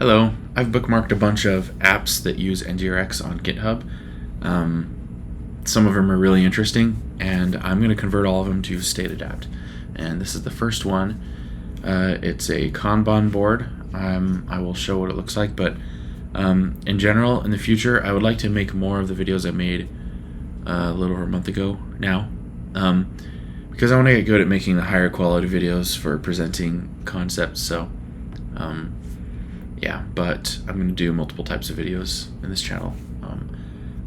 Hello, I've bookmarked a bunch of apps that use NgRx on GitHub. Some of them are really interesting, and I'm going to convert all of them to StateAdapt. And this is the first one. It's a Kanban board. I will show what it looks like, but in general, in the future, I would like to make more of the videos I made a little over a month ago now, because I want to get good at making the higher quality videos for presenting concepts. So yeah, but I'm going to do multiple types of videos in this channel.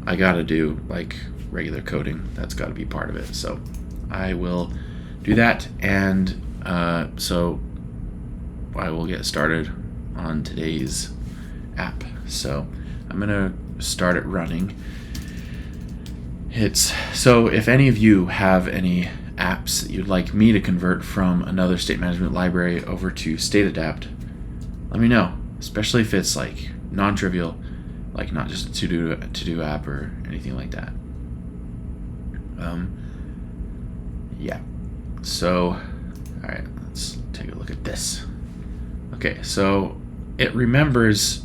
I got to do like regular coding. That's got to be part of it. So I will do that, and so I will get started on today's app. So I'm going to start it running. So if any of you have any apps that you'd like me to convert from another state management library over to StateAdapt, let me know, especially if it's like non-trivial, like not just a to-do app or anything like that. Yeah, so all right, let's take a look at this. Okay, so it remembers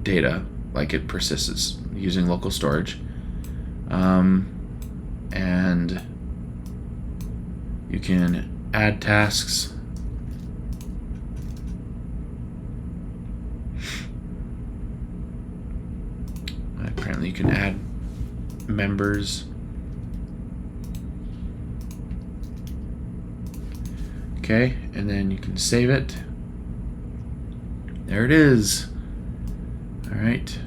data, like it persists using local storage, and you can add tasks. Apparently you can add members. Okay, and then you can save it. There it is. All right,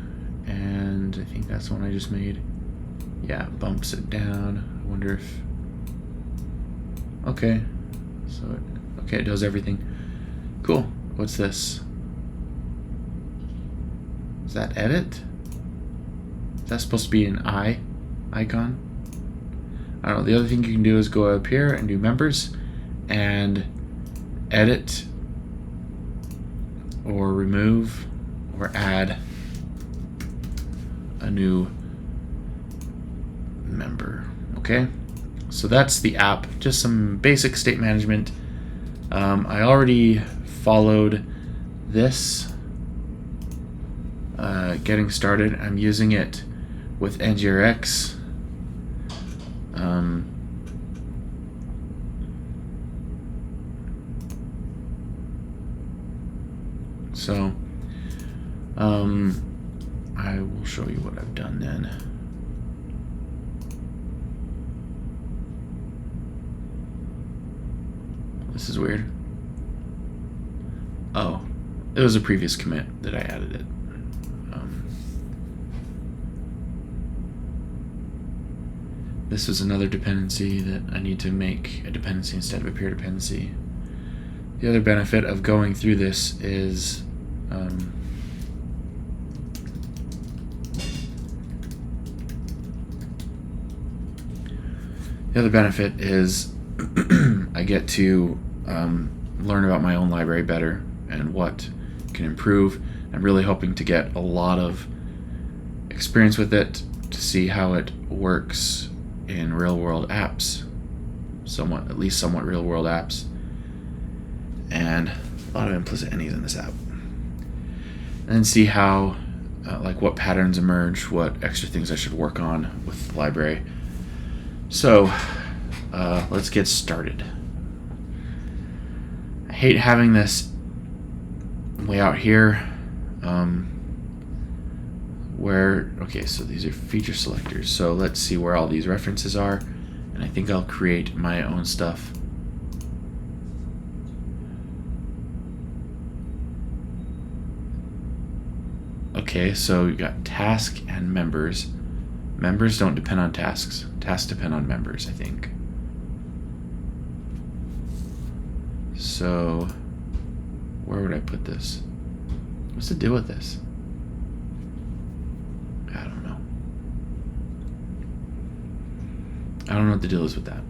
and I think that's the one I just made. Yeah, it bumps it down. I wonder if... Okay, so it does everything. Cool. What's this? Is that edit? Is that supposed to be an icon? I don't know. The other thing you can do is go up here and do members and edit or remove or add a new member. Okay, so that's the app. Just some basic state management. I already followed this getting started. I'm using it with NgRx. So I will show you what I've done then. This is weird. Oh, it was a previous commit that I added it. This is another dependency that I need to make a dependency instead of a peer dependency. The other benefit of going through this is I get to learn about my own library better and what can improve. I'm really hoping to get a lot of experience with it to see how it works in real-world apps, at least somewhat real-world apps, and a lot of implicit any's in this app, and then see how, like, what patterns emerge, what extra things I should work on with the library. So let's get started. I hate having this way out here, okay, so these are feature selectors. So let's see where all these references are, and I think I'll create my own stuff. Okay, so you got task and members. Members don't depend on tasks. Tasks depend on members, I think. So where would I put this? What's the deal with this? I don't know. I don't know what the deal is with that.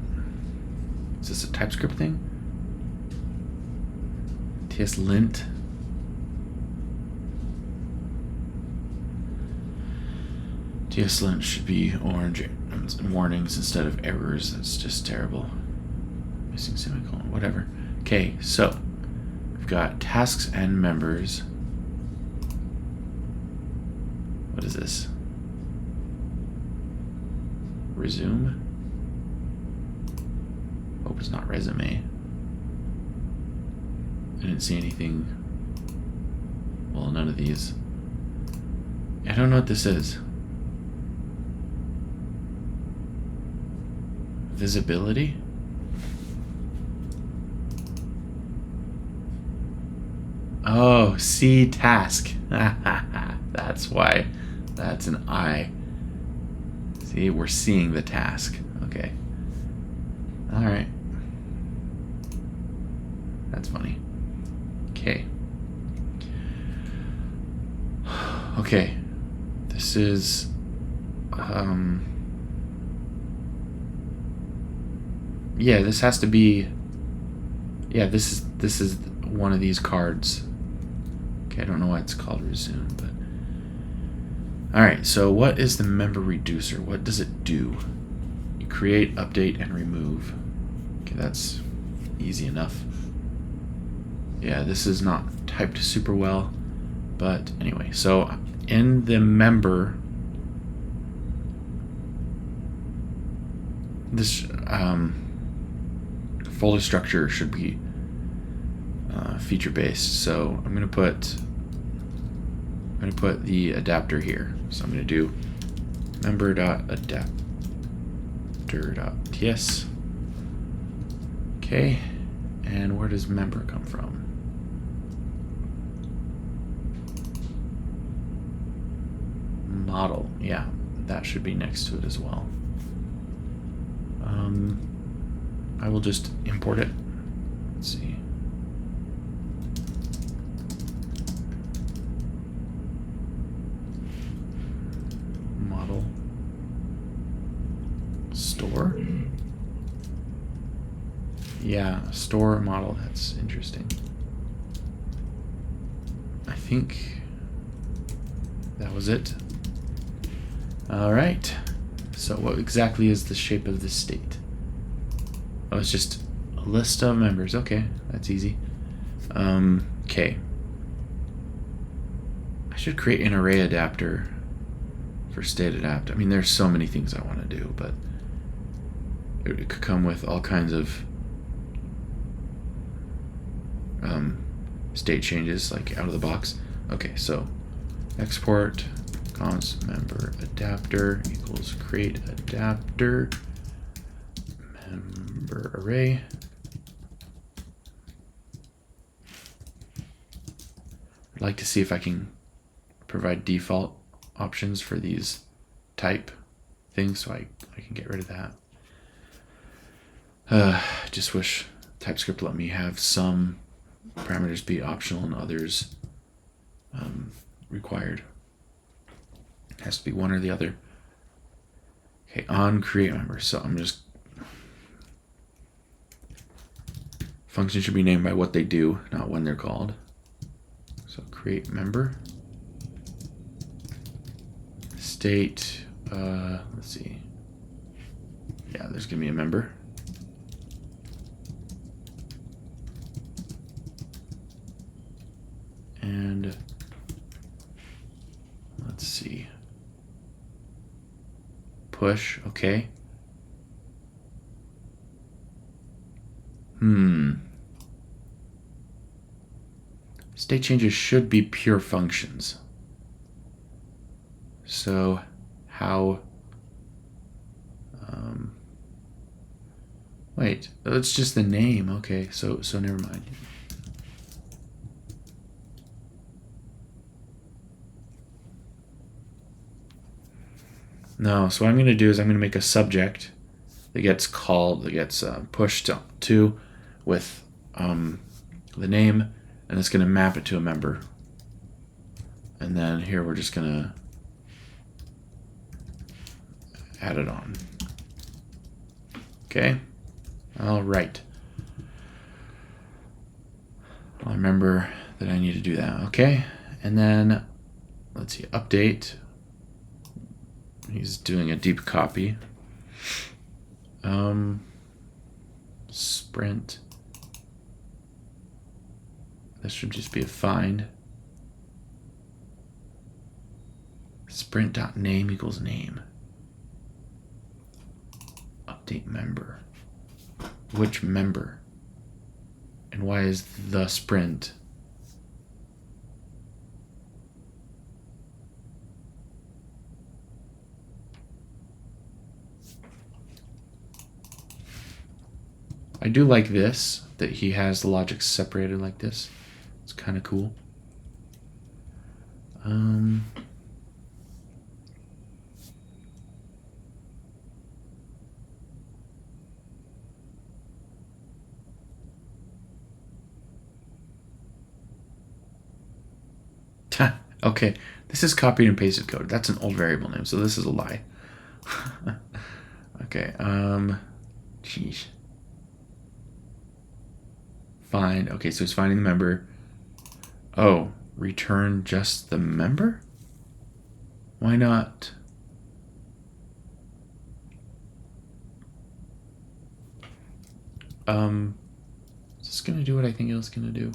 Is this a TypeScript thing? TSLint? TSLint should be orange warnings instead of errors. That's just terrible. Missing semicolon, whatever. Okay, so we've got tasks and members. What is this? Resume? Hope it's not resume. I didn't see anything. Well, none of these. I don't know what this is. Visibility? Oh, see task. That's why. That's an I. See, we're seeing the task. Okay. Alright. That's funny. Okay. Okay. This is yeah, this has to be, yeah, this is one of these cards. Okay, I don't know why it's called resume, but alright, so what is the member reducer? What does it do? You create, update, and remove. Okay, that's easy enough. Yeah, this is not typed super well, but anyway, so in the member, this folder structure should be feature based. So I'm gonna put the adapter here. So I'm gonna do member.adapter.ts. Okay, and where does member come from? Model, yeah, that should be next to it as well. I will just import it. Let's see. Model. Store. Yeah, store model, that's interesting. I think that was it. Alright, so what exactly is the shape of the state? Oh, it's just a list of members. Okay, that's easy. Okay. I should create an array adapter for StateAdapt. I mean, there's so many things I want to do, but it could come with all kinds of state changes, like out of the box. Okay, so export const member adapter equals create adapter member array. I'd like to see if I can provide default options for these type things, so I can get rid of that. I just wish TypeScript let me have some parameters be optional and others required. It has to be one or the other. Okay, on create member. So I'm just, functions should be named by what they do, not when they're called. So create member. State, let's see. Yeah, there's gonna be a member. And let's see. Push, okay. State changes should be pure functions. So how, wait, it's just the name. Okay, so never mind. No, so what I'm going to do is I'm going to make a subject that gets called, that gets pushed to with the name, and it's going to map it to a member. And then here we're just going to add it on. Okay. All right. I'll remember that I need to do that. Okay. And then let's see, update. He's doing a deep copy. Sprint. This should just be a find. Sprint.name equals name. Update member. Which member? And why is the sprint? I do like this, that he has the logic separated like this. It's kind of cool. Okay, this is copied and pasted code. That's an old variable name, so this is a lie. Okay, geez. Find, okay, so he's finding the member. Oh, return just the member? Why not? Is this gonna do what I think it's gonna do?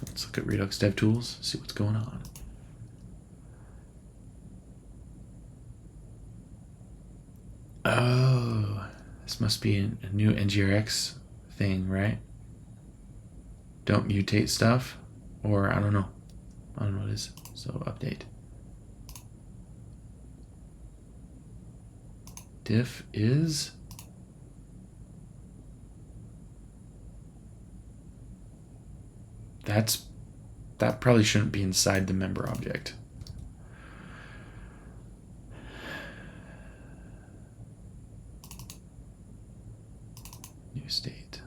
Let's look at Redux DevTools, see what's going on. Oh, this must be a new NgRx thing, right? Don't mutate stuff, or I don't know. I don't know what it is. So update. Diff is that probably shouldn't be inside the member object. New state.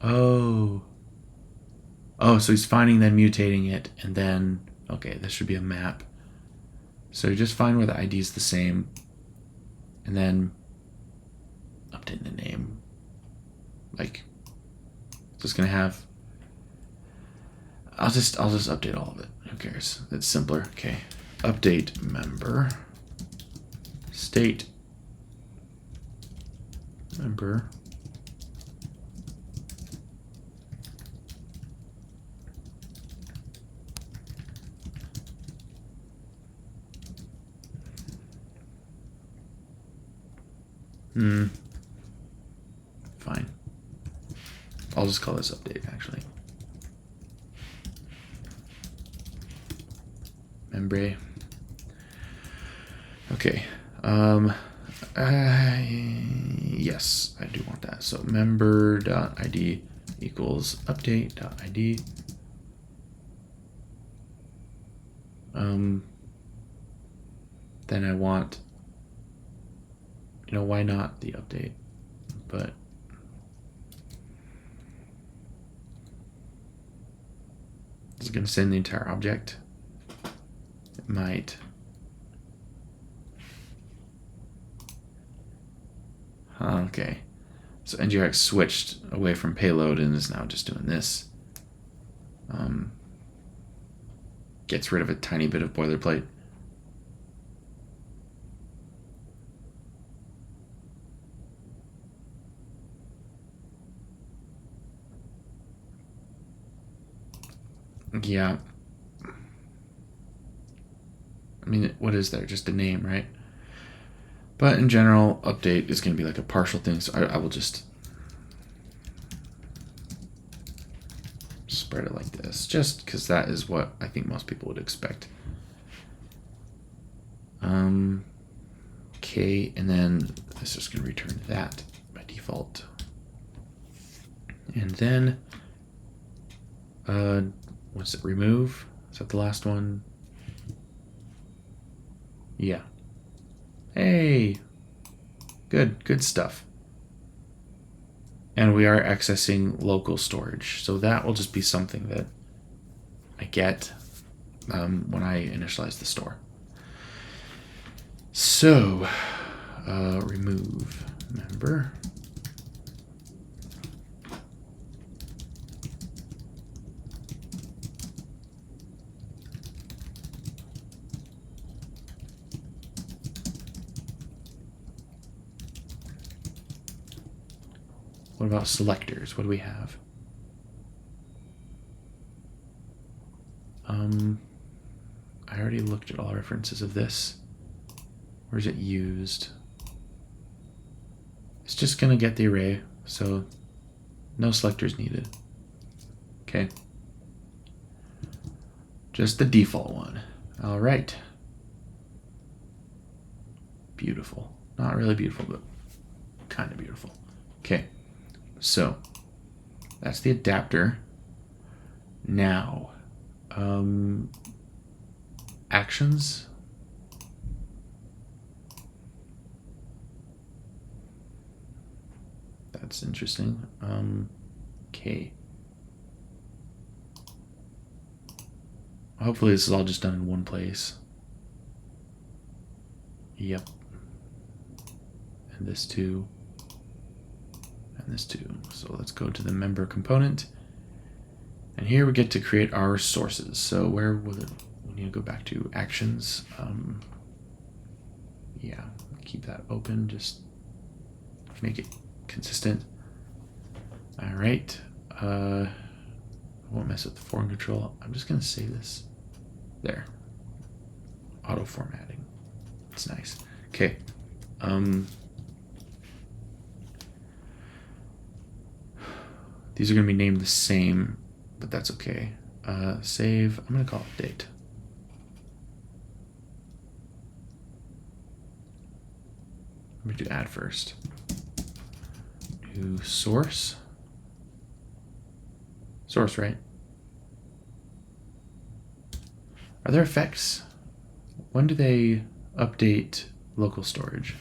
Oh, so he's finding then mutating it, and then okay, this should be a map. So you just find where the ID is the same, and then update the name. Like, just gonna have. I'll just update all of it. Who cares? It's simpler. Okay, update member state member. Fine. I'll just call this update, actually. Membre. Okay. Yes, I do want that. So member.id equals update.id. Then I want, why not the update? But is it going to send the entire object? It might. Okay. So NgRx switched away from payload and is now just doing this. Gets rid of a tiny bit of boilerplate. Yeah. I mean, what is there? Just a name, right? But in general, update is going to be like a partial thing, so I will just spread it like this, just because that is what I think most people would expect. Okay, and then this is going to return that by default. And then, what's it, remove? Is that the last one? Yeah. Hey, good stuff. And we are accessing local storage, so that will just be something that I get when I initialize the store. So, remove member. What about selectors? What do we have? I already looked at all references of this. Where's it used? It's just gonna get the array, so no selectors needed. Okay. Just the default one. All right. Beautiful. Not really beautiful, but kind of beautiful. Okay. So that's the adapter. Now, actions. That's interesting. Okay. Hopefully this is all just done in one place. Yep. And this too. And this too. So let's go to the member component. And here we get to create our sources. So where will it, we need to go back to actions. Yeah, keep that open, just make it consistent. All right. I won't mess with the form control. I'm just gonna save this. There. Auto formatting. It's nice. Okay. These are gonna be named the same, but that's okay. Save. I'm gonna call it date. I'm gonna do add first. New source. Source, right? Are there effects? When do they update local storage?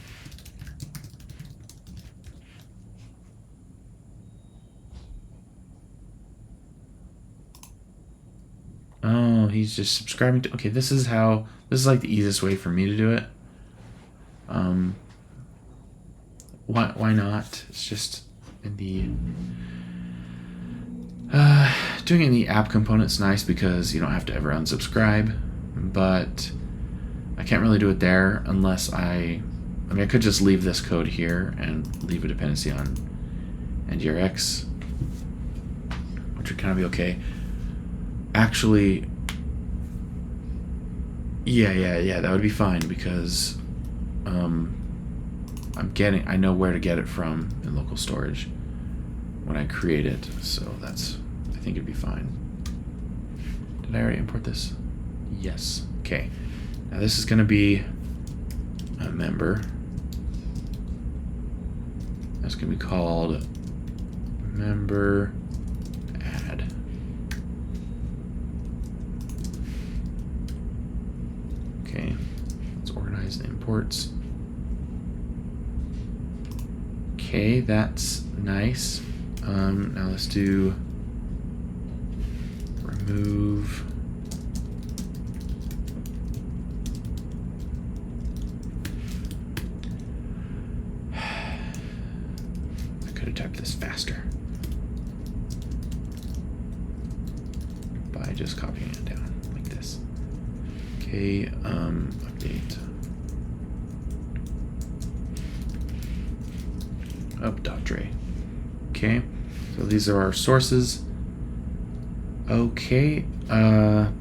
Oh, he's just subscribing to, okay, this is like the easiest way for me to do it. Why not? It's just in the doing it in the app component's nice because you don't have to ever unsubscribe, but I can't really do it there unless I could just leave this code here and leave a dependency on NgRx, which would kind of be okay. Actually, yeah, that would be fine because I know where to get it from in local storage when I create it, so I think it'd be fine. Did I already import this? Yes. Okay. Now this is going to be a member. That's going to be called member add. Okay. Let's organize the imports. Okay, that's nice. Now let's do remove. I could have typed this faster by just copying it down like this. Okay, update. Up.tray. Okay, so these are our sources. Okay, how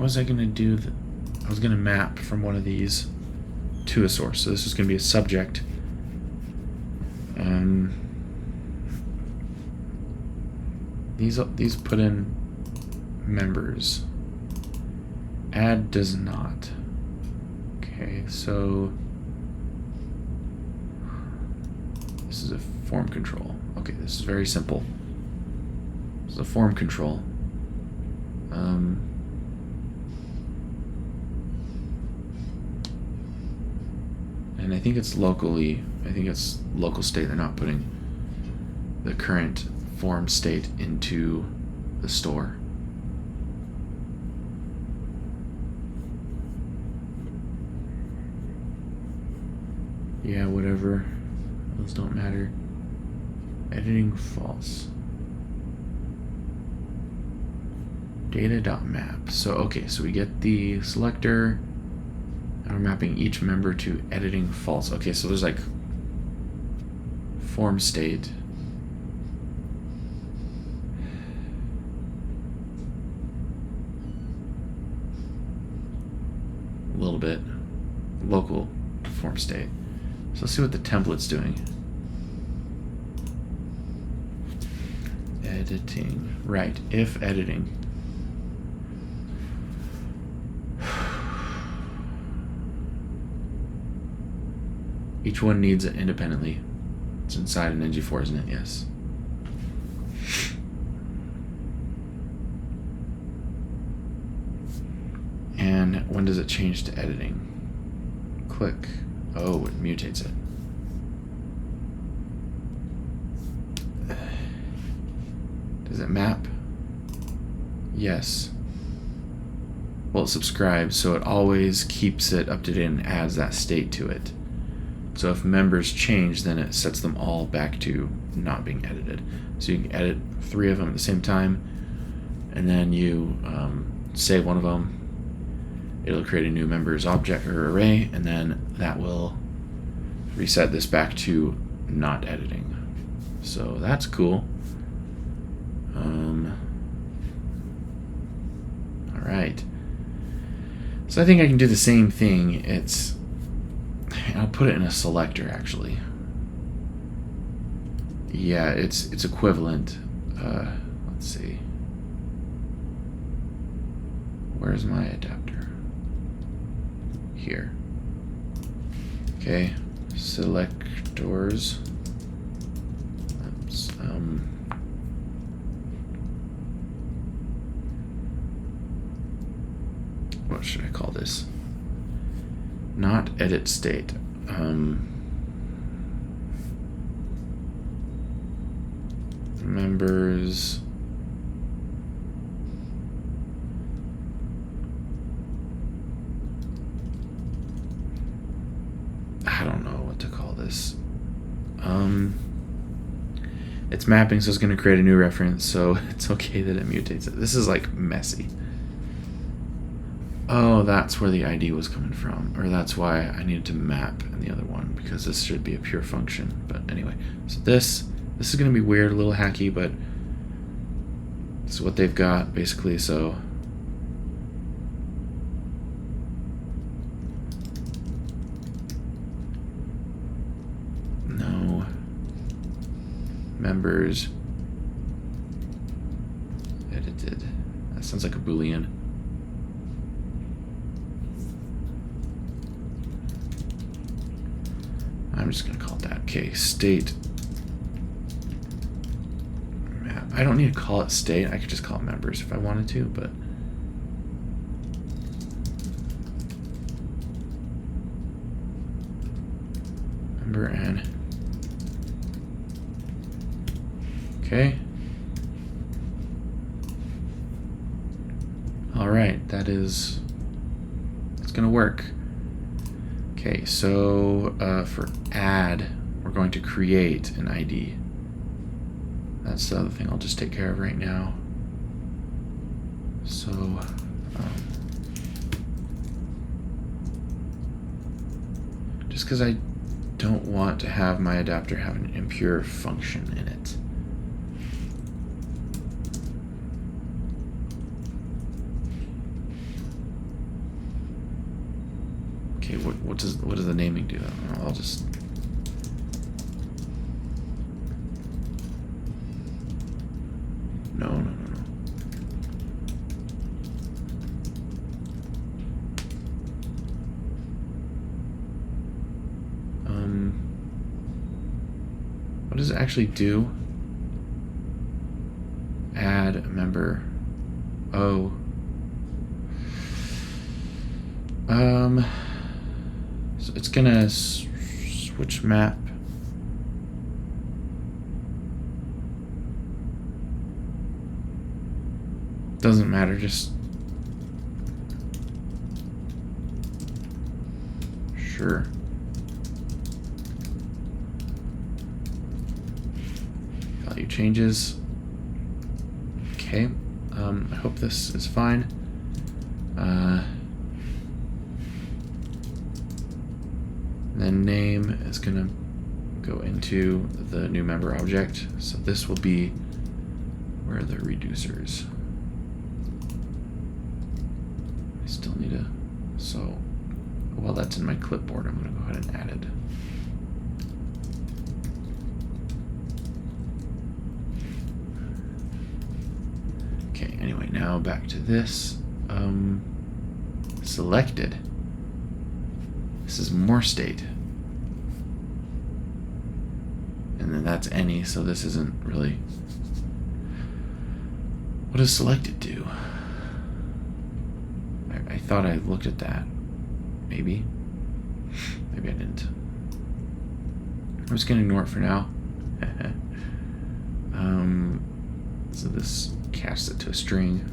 was I gonna do that? I was gonna map from one of these to a source. So this is gonna be a subject. These put in members. Add does not. Okay, so this is a form control. Okay, this is very simple. This is a form control. And I think it's local state. They're not putting the current form state into the store. Yeah, whatever. Those don't matter. Editing false. Data.map. So, okay, so we get the selector And we're mapping each member to editing false. Okay, so there's like form state. A little bit. Local form state. So let's see what the template's doing. Editing. Right, if editing. Each one needs it independently. It's inside an NG4, isn't it? Yes. And when does it change to editing? Click. Oh, it mutates it. Does it map? Yes. Well, it subscribes, so it always keeps it up to date and adds that state to it. So if members change, then it sets them all back to not being edited. So you can edit 3 of them at the same time, and then you save one of them. It'll create a new members object or array, and then that will reset this back to not editing. So that's cool. All right. So I think I can do the same thing. I'll put it in a selector, actually. Yeah, it's equivalent. Let's see. Where's my adapter? Here. Okay. Selectors. Oops. What should I call this? Not edit state. Members. I don't know what to call this. It's mapping, so it's going to create a new reference, so it's okay that it mutates it. This is like messy. Oh, that's where the ID was coming from, or that's why I needed to map in the other one, because this should be a pure function. But anyway, so this is going to be weird, a little hacky, but this is what they've got basically. So no members edited. That sounds like a Boolean. I'm just going to call it that. Okay, state map. I don't need to call it state. I could just call it members if I wanted to, but member and okay. All right, it's going to work. Okay, so for add, we're going to create an ID. That's the other thing I'll just take care of right now. So, just because I don't want to have my adapter have an impure function in it. Okay, what does the naming do? I'll just no. What does it actually do? Add a member. Oh. So it's gonna switch map. Doesn't matter, just sure. Value changes. Okay. I hope this is fine. And then name is going to go into the new member object. So this will be, where are the reducers? I still need to, so while that's in my clipboard, I'm going to go ahead and add it. Okay, anyway, now back to this. Selected. This is more state. And then that's any, so this isn't really. What does selected do? I thought I looked at that. Maybe. Maybe I didn't. I'm just gonna ignore it for now. So this casts it to a string.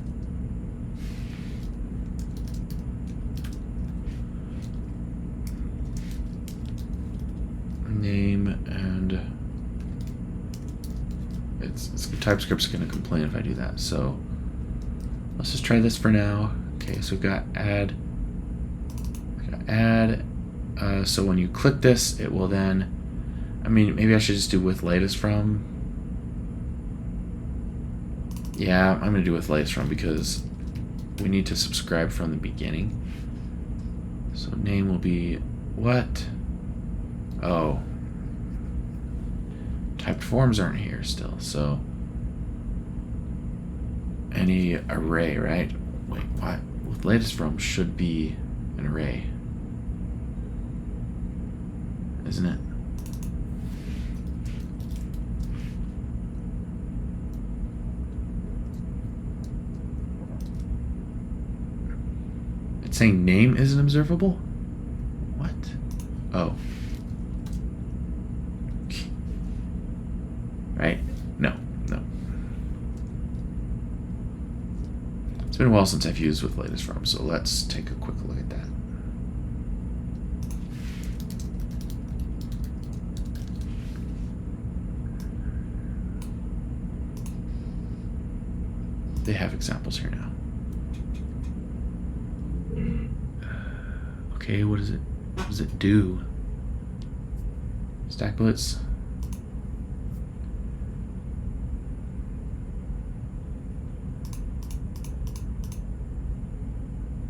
Name, and it's TypeScript's going to complain if I do that. So let's just try this for now. Okay, so we've got add. So when you click this, it will then. I mean, maybe I should just do with latest from. Yeah, I'm going to do with latest from because we need to subscribe from the beginning. So name will be what? Oh. Typed forms aren't here still, so any array, right? Wait, what? With latest from should be an array, isn't it? It's saying name isn't observable? What? Oh. Right? No. It's been a while since I've used with latest from, so let's take a quick look at that. They have examples here now. Okay, what is it? What does it do? Stack blitz.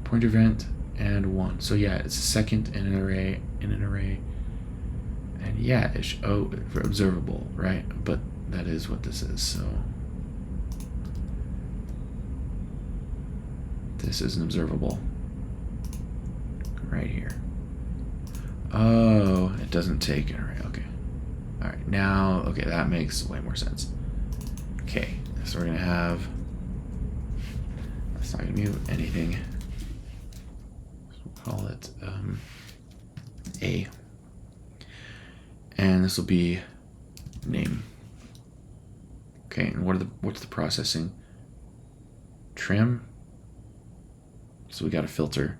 Pointer event and one. So yeah, it's a second in an array, and yeah, it's observable, right? But that is what this is. So this isn't observable right here. Oh, it doesn't take an array. Okay. All right. Now, okay, that makes way more sense. Okay, so we're gonna have. That's not gonna mute anything. Call it A, and this will be name. Okay, and what's the processing? Trim. So we got a filter.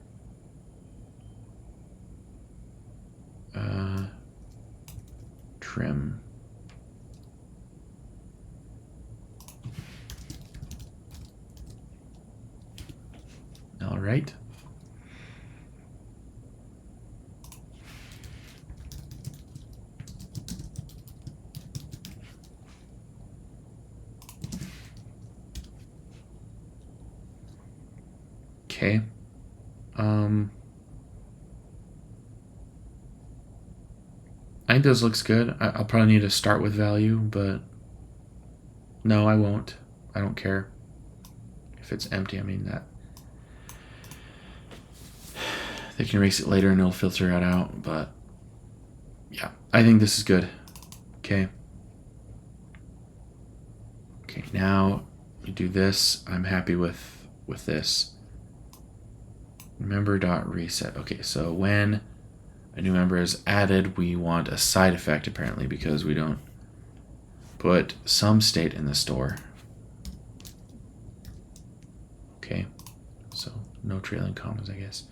Trim. All right. Okay. I think this looks good. I'll probably need to start with value, but no, I won't. I don't care if it's empty. I mean that they can erase it later and it'll filter it out. But yeah, I think this is good. Okay. Okay. Now you do this. I'm happy with this. Member.reset. Okay, so when a new member is added, we want a side effect apparently because we don't put some state in the store. Okay, so no trailing commas, I guess.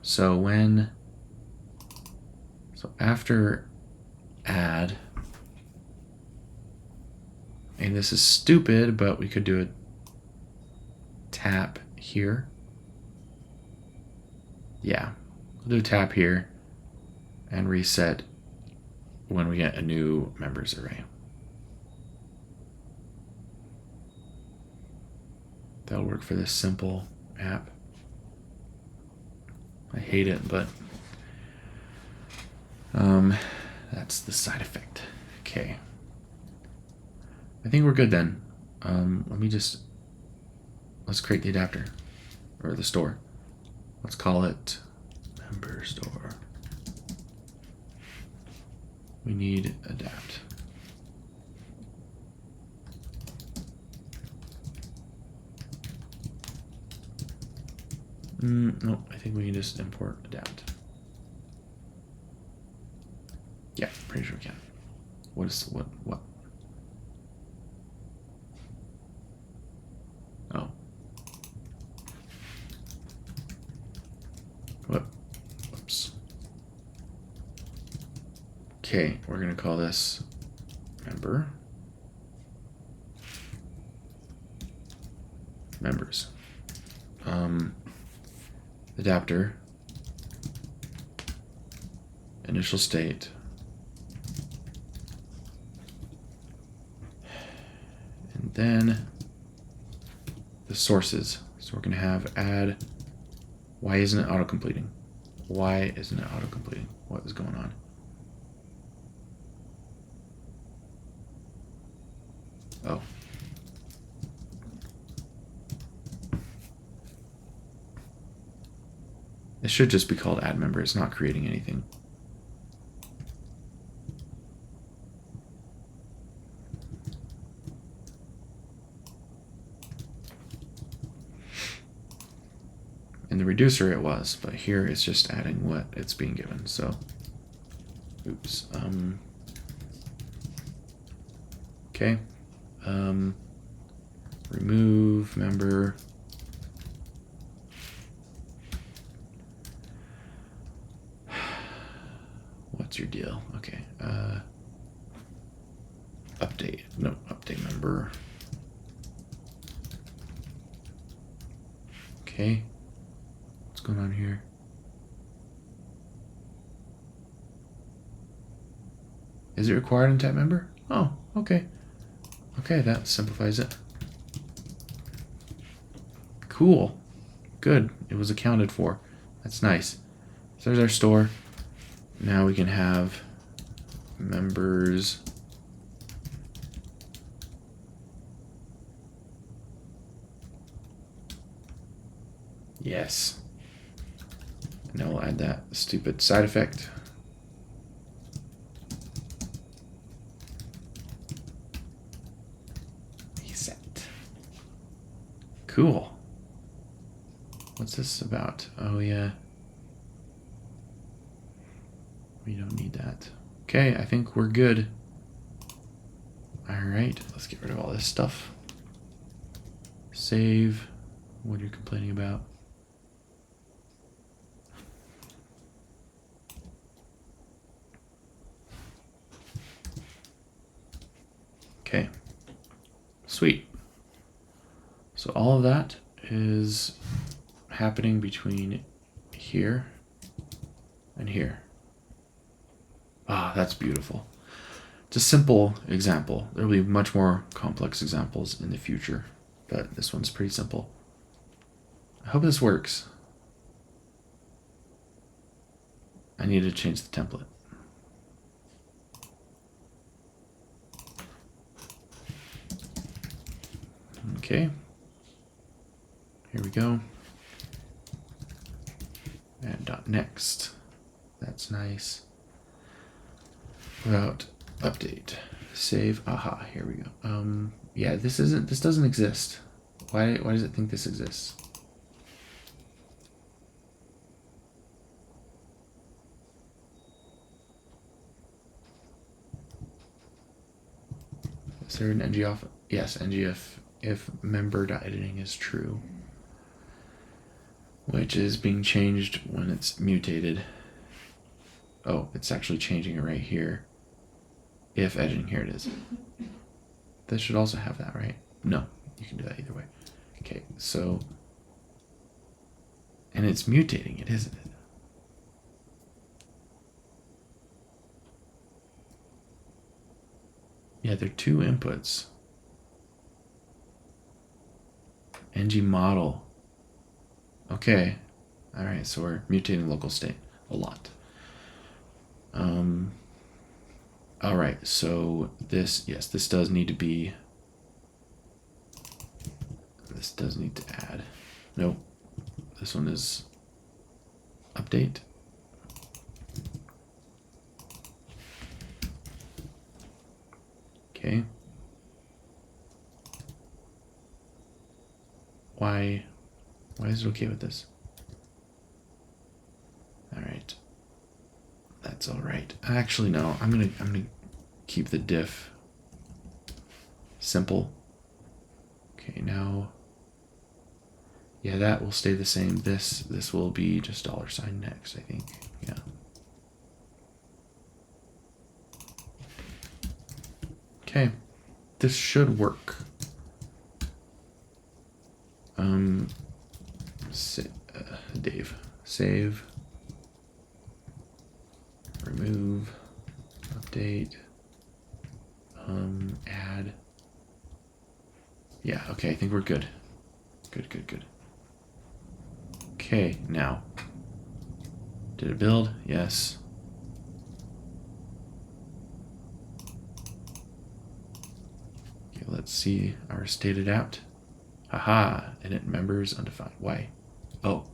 So after add, and this is stupid, but we could do it. Tap here. Yeah, we'll do a tap here and reset when we get a new members array. That'll work for this simple app. I hate it, but that's the side effect. Okay. I think we're good then. Let's create the adapter, or the store. Let's call it member store. We need adapt. No, I think we can just import adapt. Yeah, pretty sure we can. What? Oh. Whoops. Okay, we're gonna call this member. Members. Adapter. Initial state. And then the sources. So we're going to have add. Why isn't it auto-completing? Why isn't it auto-completing? What is going on? Oh. It should just be called add member. It's not creating anything. In the reducer it was, but here it's just adding what it's being given. So, oops. Okay. Remove member. What's your deal? Okay. Update. No, update member. Okay. What's going on here? Is it required in type member? Oh, okay. Okay, that simplifies it. Cool. Good. It was accounted for. That's nice. So there's our store. Now we can have members. Yes. And now we'll add that stupid side effect. Reset. Cool. What's this about? Oh, yeah. We don't need that. Okay, I think we're good. All right, let's get rid of all this stuff. Save. What are you complaining about? Okay, sweet. So all of that is happening between here and here. Ah, that's beautiful. It's a simple example. There will be much more complex examples in the future, but this one's pretty simple. I hope this works. I need to change the template. Okay. Here we go. And .next. That's nice. Without update. Save. Aha, here we go. Yeah, this doesn't exist. Why does it think this exists? Is there an ng off? Yes, ng if member.editing is true, which is being changed when it's mutated. Oh, it's actually changing it right here. If editing, here it is. This should also have that, right? No, you can do that either way. Okay, so, and it's mutating it, isn't it? Yeah, they're two inputs. ng model. Okay. All right, so we're mutating local state a lot. All right, so this, yes, this does need to be, this does need to add. Nope, this one is update. Okay. Why is it okay with this? All right. That's all right. Actually, no, I'm gonna keep the diff simple. Okay, now, yeah, that will stay the same. This will be just $ next, I think. Yeah. Okay, this should work. Dave, save, remove, update, add. Yeah, okay, I think we're good. Good. Okay, now, did it build? Yes. Okay, let's see our StateAdapt. Haha, init members undefined. Why? Oh,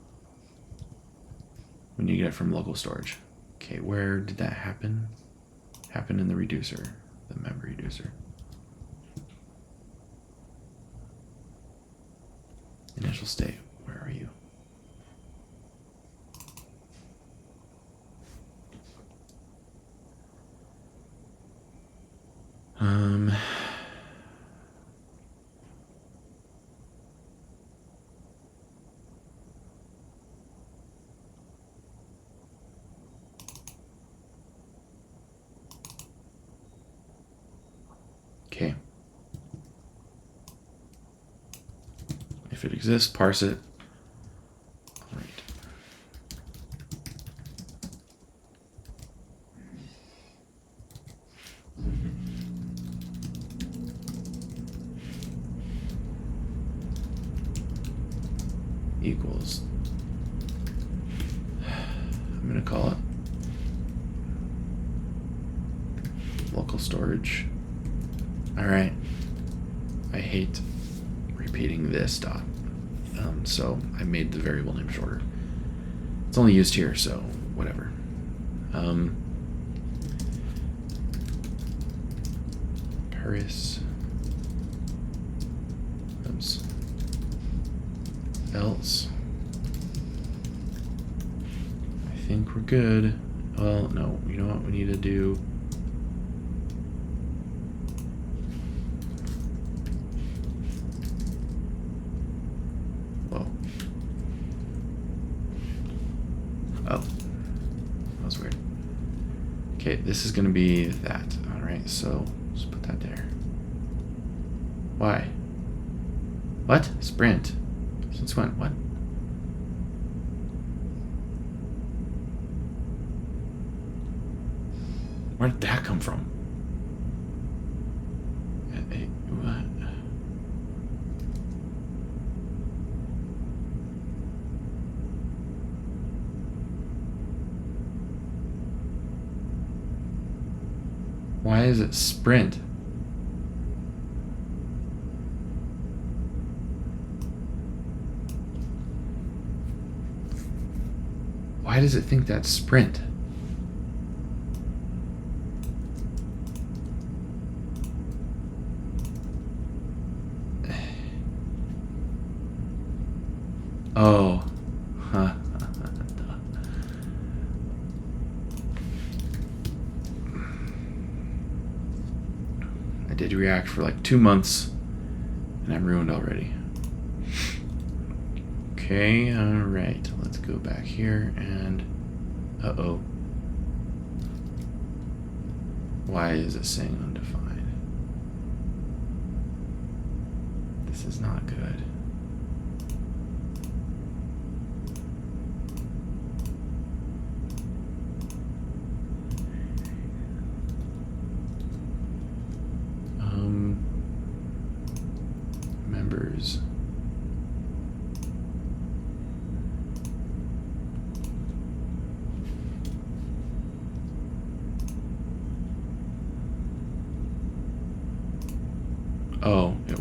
when you get it from local storage. Okay, where did that happen? Happened in the reducer, the member reducer. Initial state, where are you? Okay. If it exists, parse it. All right. Equals. I'm gonna call it local storage. All right. I hate repeating this dot. So I made the variable name shorter. It's only used here, so whatever. Paris. Oops. Else. I think we're good. Well, no, you know what we need to do? Okay, this is going to be that. All right, so let's put that there. Why? What? Sprint? Since when? What? Where did that come from? What? Why is it sprint? Why does it think that's sprint? Oh. Huh. I did React for like 2 months and I'm ruined already. Okay, alright. Let's go back here and uh-oh. Why is it saying undefined? This is not good.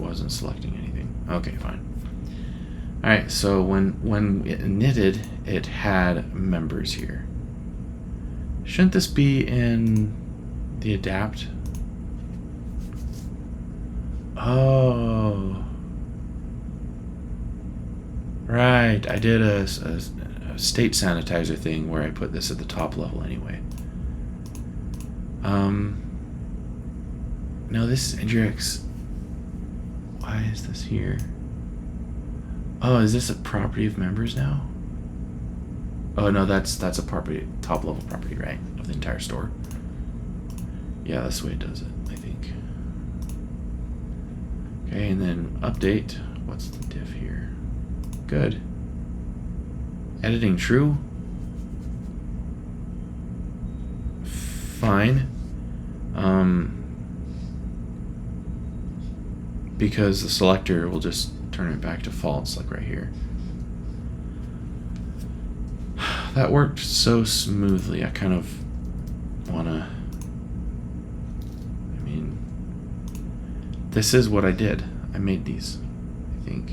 wasn't selecting anything. Okay, fine. All right, so when it knitted, it had members here. Shouldn't this be in the adapt? Oh, right. I did a state sanitizer thing where I put this at the top level anyway. No, this is NgRx. Why is this here? Oh, is this a property of members now? Oh no, that's a property, top level property, right, of the entire store. Yeah, that's the way it does it, I think. Okay, and then update. What's the diff here? Good. Editing true. Fine. Because the selector will just turn it back to false, like right here. That worked so smoothly. I kind of wanna, I mean, this is what I did. I made these, I think.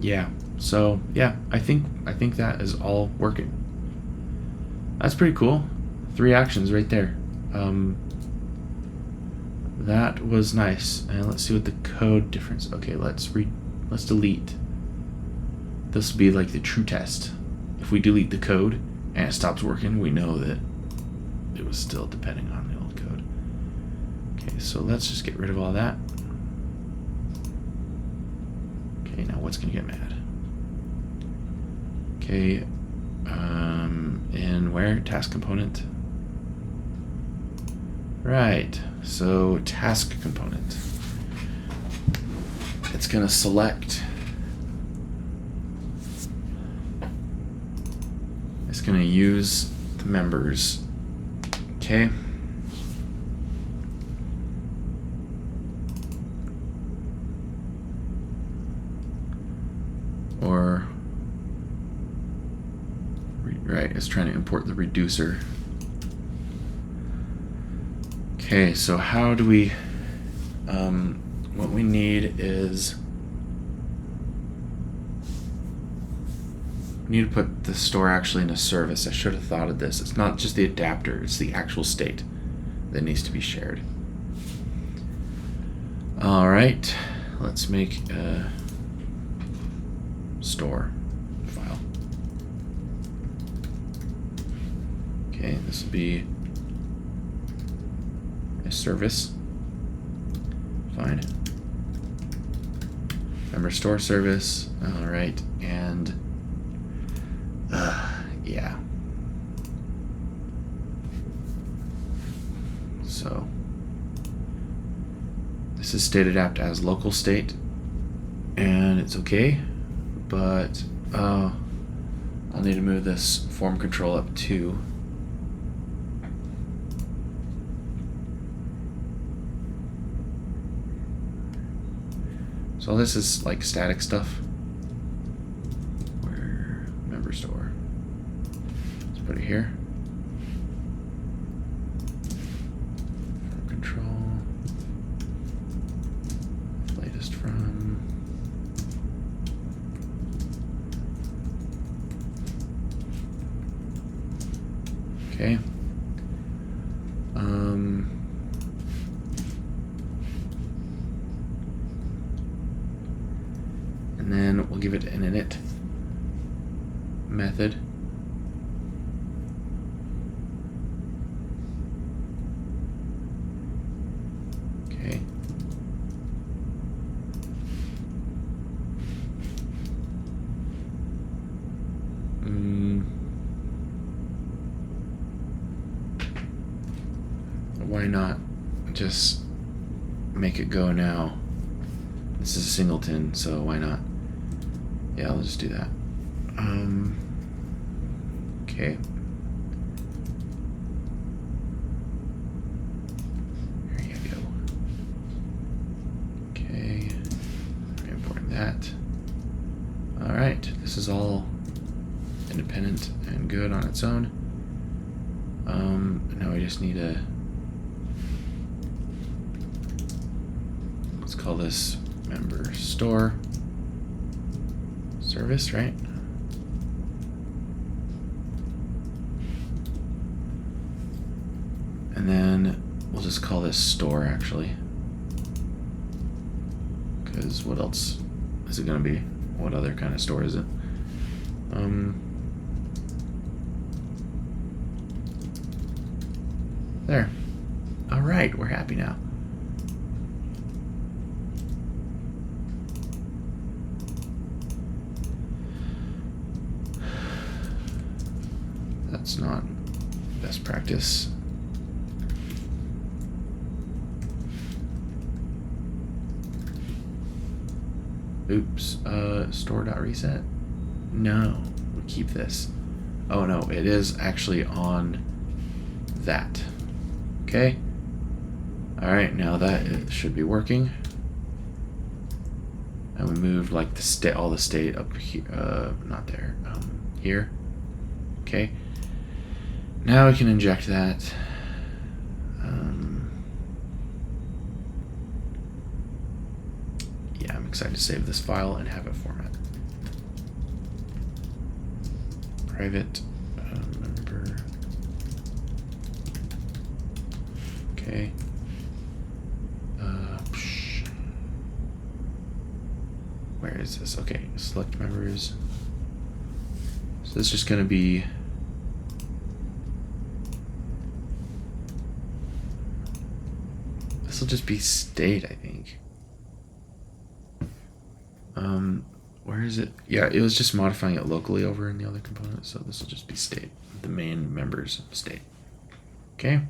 Yeah, so yeah, I think that is all working. That's pretty cool. 3 actions right there. That was nice. And let's see what the code difference. Okay, let's delete. This will be like the true test. If we delete the code and it stops working, we know that it was still depending on the old code. Okay, so let's just get rid of all that. Okay, now what's gonna get mad? Okay, in where? Task component. Right, so task component. It's gonna select. It's gonna use the members. Okay. Or, right, it's trying to import the reducer. Okay, so how do we, what we need is, we need to put the store actually in a service. I should have thought of this. It's not just the adapter, it's the actual state that needs to be shared. All right, let's make a store file. Okay, this will be a service. Fine. Member store service. All right, and yeah. So this is StateAdapt as local state, and it's okay, but I'll need to move this form control up too. So this is like static stuff. Where member store. Let's put it here. Form control. Latest from. Okay. And then we'll give it an init method. Okay. Why not just make it go now? This is a singleton, so why not? Yeah, I'll just do that. Okay. There you go. Okay. Importing that. Alright, this is all independent and good on its own. Now we just need to call this member store service, right? And then we'll just call this store, actually. Because what else is it going to be? What other kind of store is it? There. All right, we're happy now. That's not best practice. Oops, store.reset? No, we keep this. Oh no, it is actually on that. Okay. All right, now that it should be working. And we moved like the state, all the state up here, not there, here. Okay. Now we can inject that. Yeah, I'm excited to save this file and have it format. Private member. Okay. Where is this? Okay, select members. So this is just going to be this will just be state, I think. Where is it? Yeah, it was just modifying it locally over in the other component, so this will just be state, the main members state. Okay.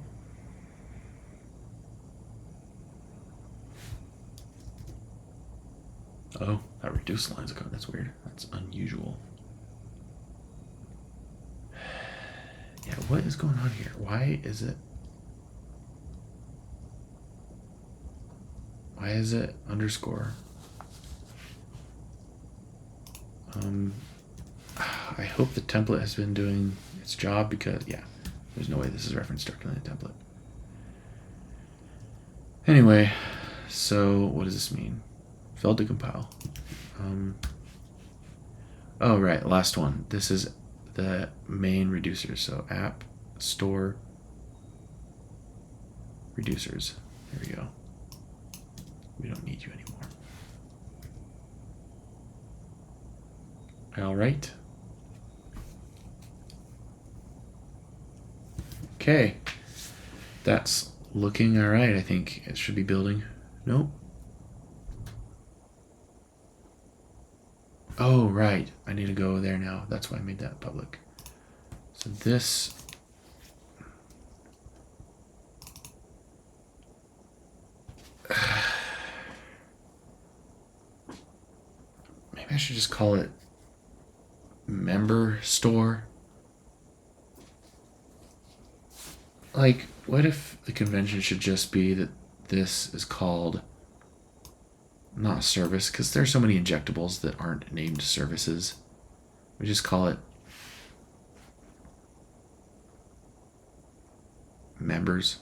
Oh, that reduced lines of code. That's weird. That's unusual. Yeah, what is going on here? Why is it underscore? I hope the template has been doing its job, because yeah, there's no way this is reference directly in the template. Anyway, so what does this mean? Failed to compile. Oh right, last one. This is the main reducers. So app store reducers. There we go. We don't need you anymore. All right. Okay. That's looking all right. I think it should be building. Nope. Oh, right. I need to go there now. That's why I made that public. So this... Maybe I should just call it member store. Like, what if the convention should just be that this is called not service, because there's so many injectables that aren't named services. We just call it members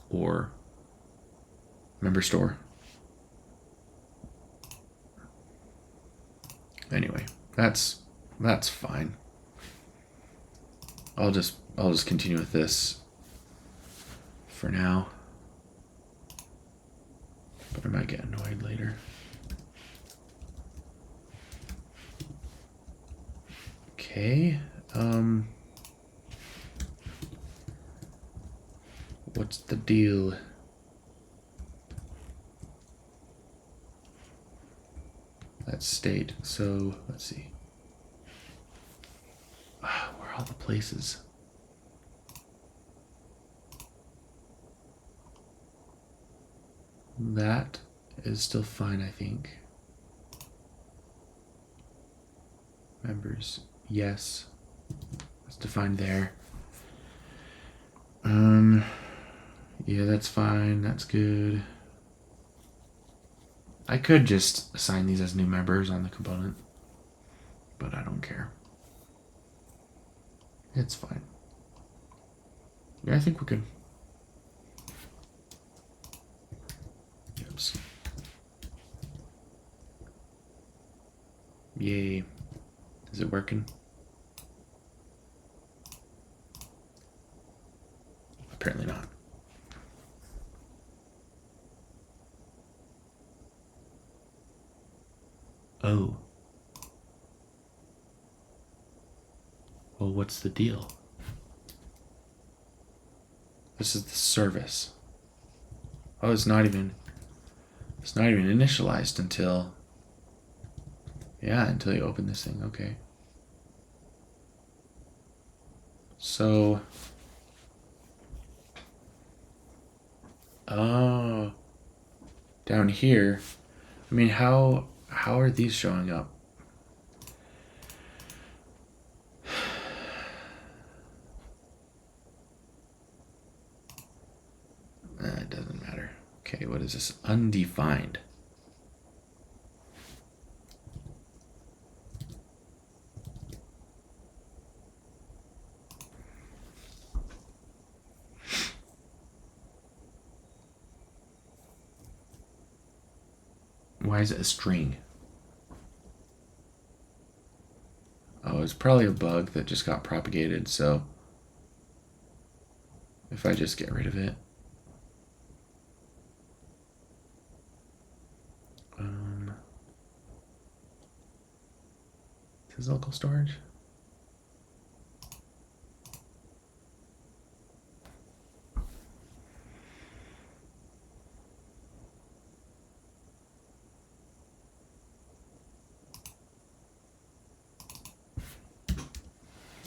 or member store. Anyway, that's fine. I'll just continue with this for now. But I might get annoyed later. Okay. What's the deal? That's state. So let's see. Where are all the places? That is still fine, I think. Members, yes. That's defined there. Yeah, that's fine. That's good. I could just assign these as new members on the component, but I don't care. It's fine. Yeah, I think we're good. Oops. Yay. Is it working? Apparently not. Oh. Well, what's the deal? This is the service. Oh, it's not even initialized until, yeah, until you open this thing. Okay. So, oh, down here, I mean, how are these showing up? It doesn't matter. Okay, what is this? Undefined. Why is it a string? Oh, it's probably a bug that just got propagated, so if I just get rid of it. Is this local storage?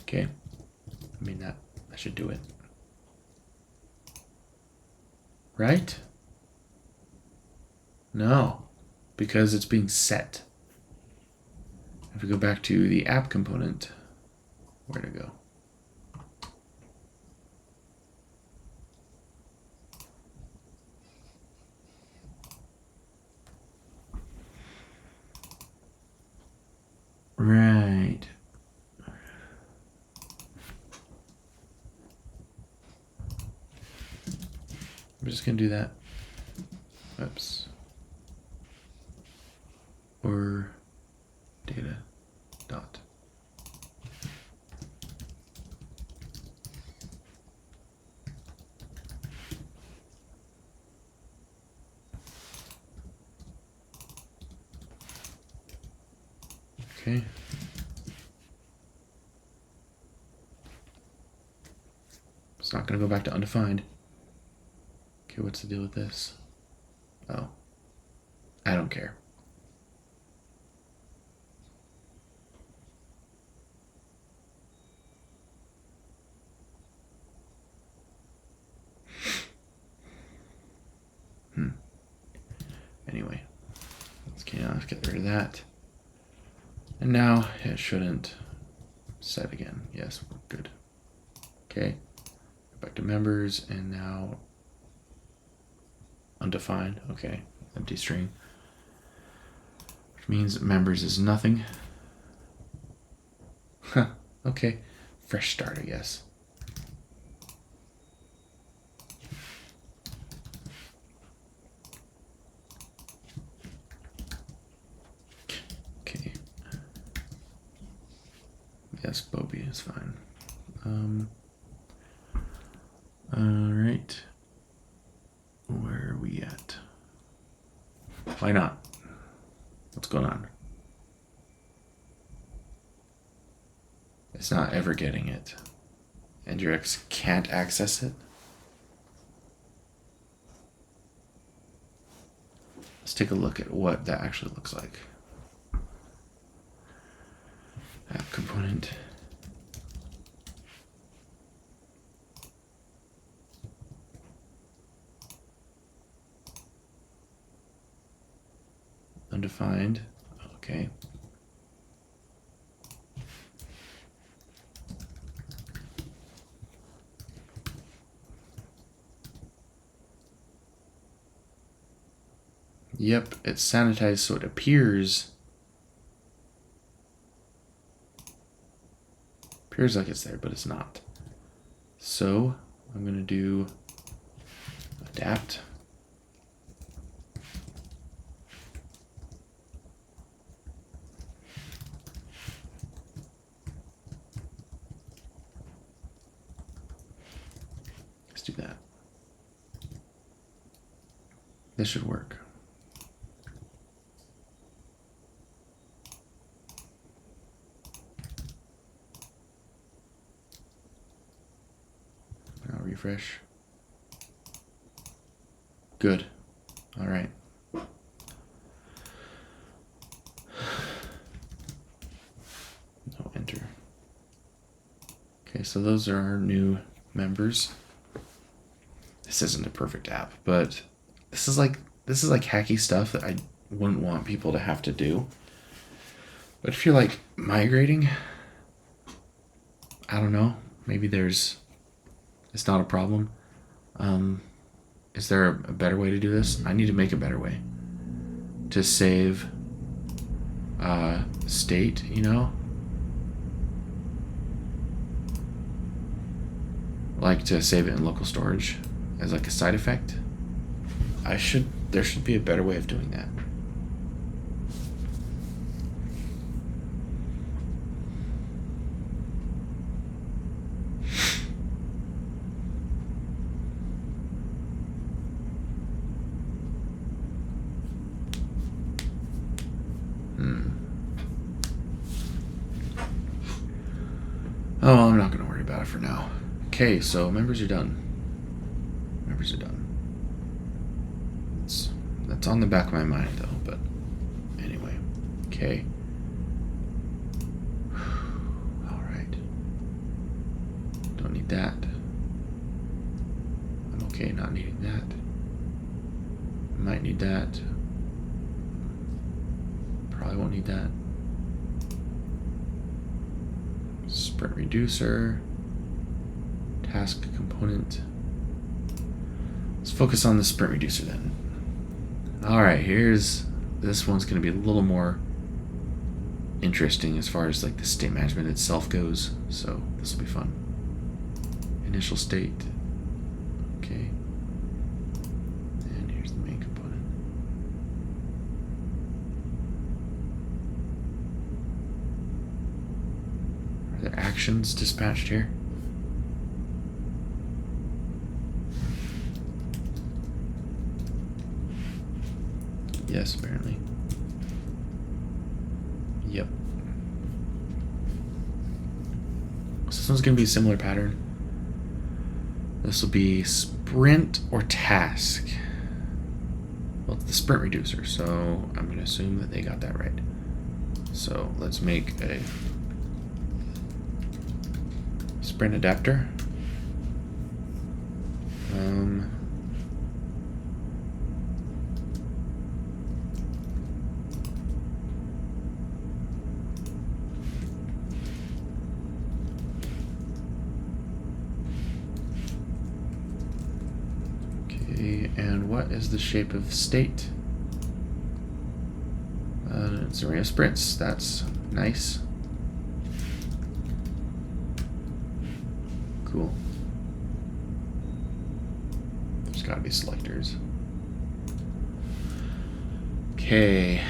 Okay. I mean, that should do it. Right? No, because it's being set. If we go back to the app component, where'd it go? Right. I'm just gonna do that. Oops. Or data dot. Okay. It's not gonna go back to undefined. Okay, what's the deal with this? Oh. I don't care. Anyway, let's get rid of that. And now it shouldn't set again. Yes, good. Okay, go back to members, and now undefined. Okay, empty string, which means members is nothing. Huh, okay, fresh start, I guess. Okay. Yes, Bobby is fine. All right. Where are we at? Why not? What's going on? It's not ever getting it. NgRx can't access it. Let's take a look at what that actually looks like. App component. Undefined. Okay. Yep, it's sanitized so it appears like it's there, but it's not. So I'm gonna do adapt. Let's do that. This should work. I'll refresh. Good. All right. No enter. Okay, so those are our new members. This isn't a perfect app, but this is like hacky stuff that I wouldn't want people to have to do. But if you're like migrating, I don't know, maybe it's not a problem. Is there a better way to do this? I need to make a better way to save state, you know? Like to save it in local storage as like a side effect. There should be a better way of doing that. Oh, well, I'm not going to worry about it for now. Okay, so members are done. Members are done. That's on the back of my mind, though, but anyway. Okay. Alright. Don't need that. I'm okay not needing that. Might need that. Probably won't need that. Sprint reducer. Task component. Let's focus on the sprint reducer then. Alright, this one's going to be a little more interesting as far as like the state management itself goes. So this will be fun. Initial state. Okay. And here's the main component. Are there actions dispatched here? Yes, apparently. Yep. So this one's going to be a similar pattern. This will be sprint or task. Well, it's the sprint reducer, so I'm going to assume that they got that right. So let's make a sprint adapter. And what is the shape of state? It's an array of sprints. That's nice. Cool. There's got to be selectors. Okay.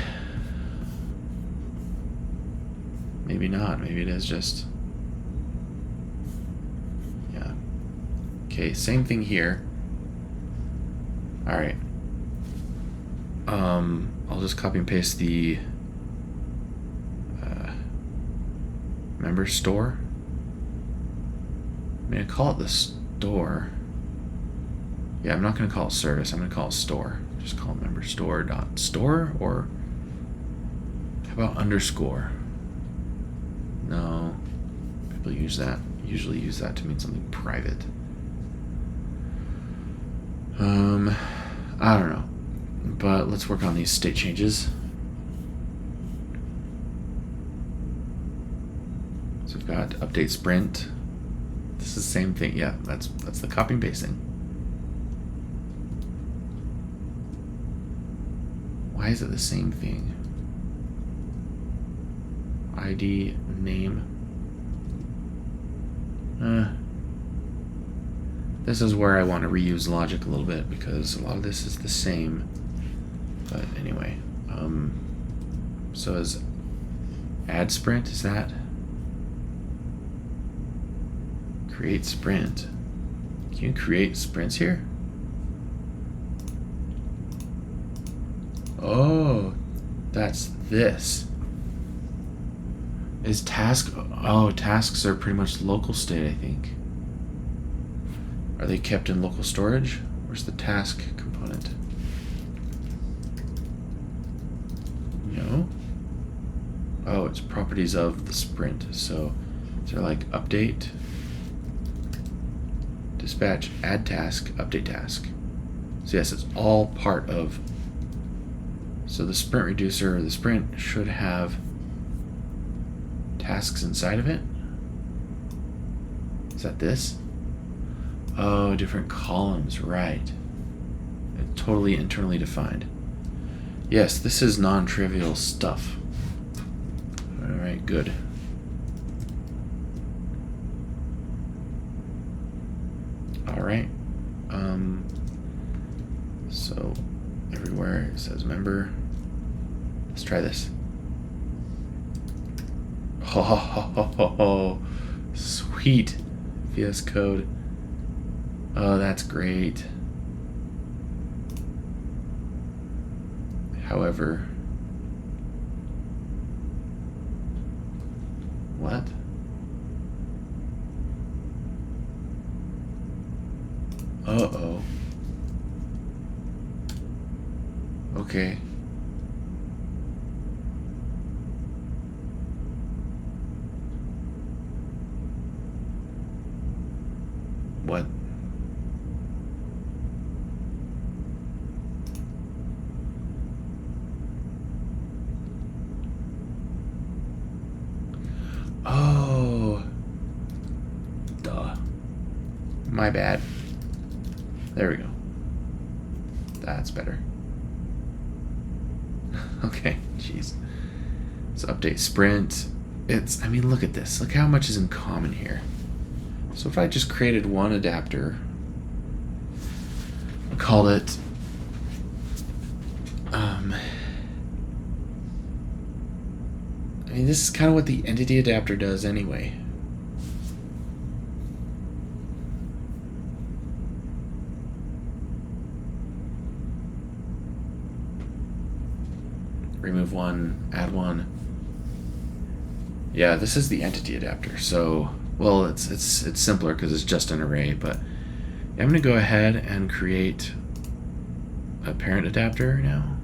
Maybe not. Maybe it is just... Yeah. Okay, same thing here. Alright. I'll just copy and paste the member store. I'm going to call it the store. Yeah, I'm not going to call it service. I'm going to call it store. Just call it member store dot store, or how about underscore? No, people usually use that to mean something private. I don't know, but let's work on these state changes. So we've got update sprint. This is the same thing. Yeah, that's the copy and pasting. Why is it the same thing? ID, name. This is where I want to reuse logic a little bit, because a lot of this is the same. But anyway, so is add sprint, is that? Create sprint. Can you create sprints here? Oh, that's this. Is task... Oh, tasks are pretty much local state, I think. Are they kept in local storage? Where's the task component? No. Oh, it's properties of the sprint. So, is there like update, dispatch, add task, update task? So yes, it's all part of. So the sprint reducer, the sprint should have tasks inside of it. Is that this? Oh, different columns, right. It's totally internally defined. Yes, this is non-trivial stuff. Alright, good. Alright. So everywhere it says member. Let's try this. Oh, sweet. VS Code. Oh, that's great. However, what? Uh-oh. Okay. What? Oh. Duh. My bad. There we go. That's better. Okay, jeez. So update sprint. I mean, look at this. Look how much is in common here. So if I just created one adapter, I called it I mean, this is kind of what the entity adapter does anyway. Remove one, add one. Yeah, this is the entity adapter. So, well, it's simpler because it's just an array, but I'm going to go ahead and create a parent adapter now.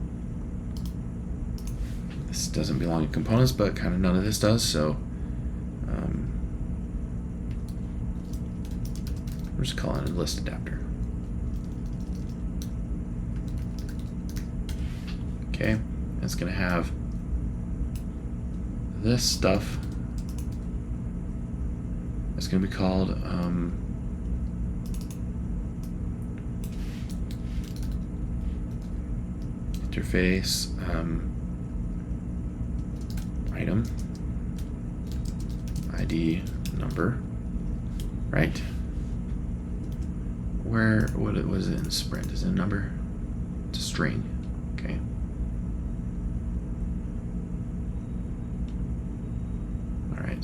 This doesn't belong in components, but kind of none of this does, so we're just calling it a list adapter. Okay, it's going to have this stuff. It's going to be called interface item ID number, right? What was it in sprint? Is it a number? It's a string. Okay. All right.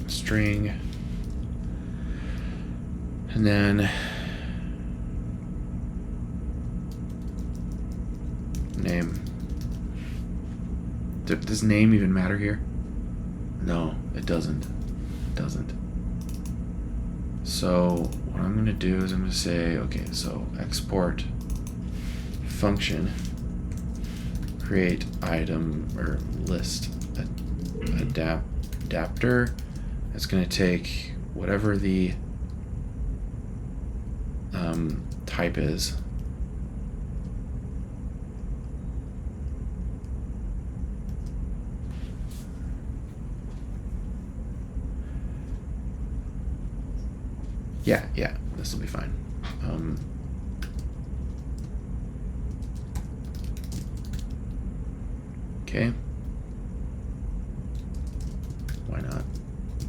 String, and then name. Does name even matter here? No, it doesn't. It doesn't. So what I'm going to do is I'm going to say, okay, so export function create item or list adapter. It's going to take whatever the type is. Yeah, this will be fine. Okay. Why not?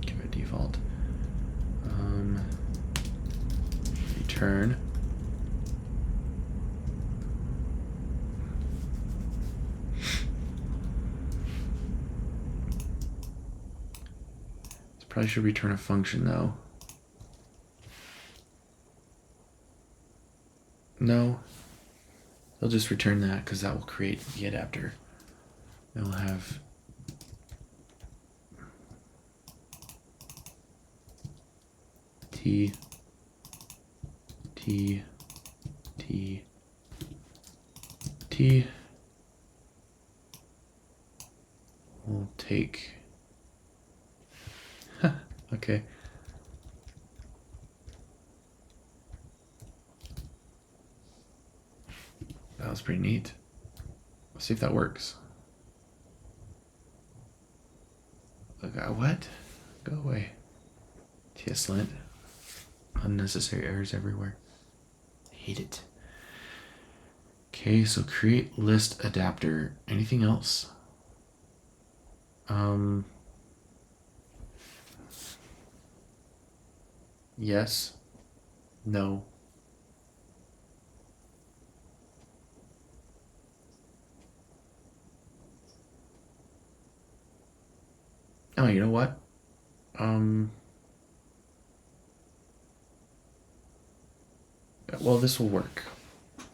Give it default. Return. This probably should return a function though. No, they'll just return that because that will create the adapter. It will have T, T, T, T. We'll take, okay. That was pretty neat. Let's see if that works. What? Go away. TSLint. Unnecessary errors everywhere. Hate it. Okay, so create list adapter. Anything else? Yes. No. Oh, you know what? Well, this will work.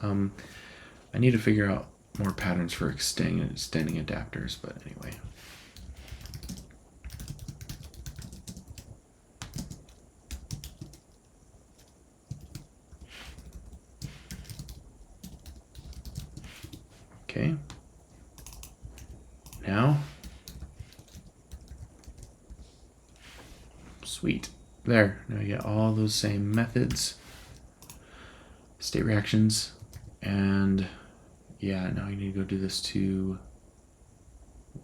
I need to figure out more patterns for extending adapters, but anyway. Okay. Now. Sweet. There. Now you get all those same methods, state reactions, and yeah, now you need to go do this to,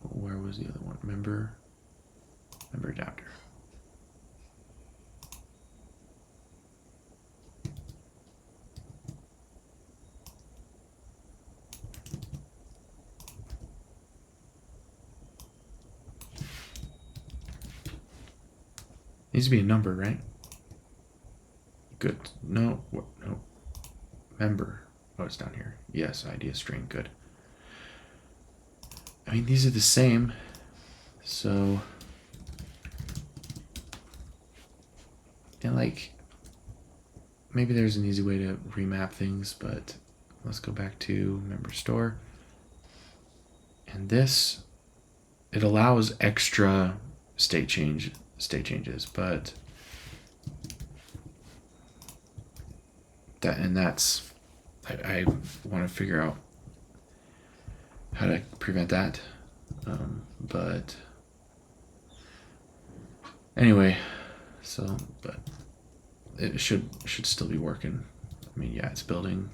where was the other one? Member adapter. Needs to be a number, right? Good. No. No. Member. Oh, it's down here. Yes, idea string. Good. I mean, these are the same. So, and like, maybe there's an easy way to remap things, but let's go back to member store. And this, it allows extra state changes, but that's I want to figure out how to prevent that. But anyway, so but it should still be working. I mean, yeah, it's building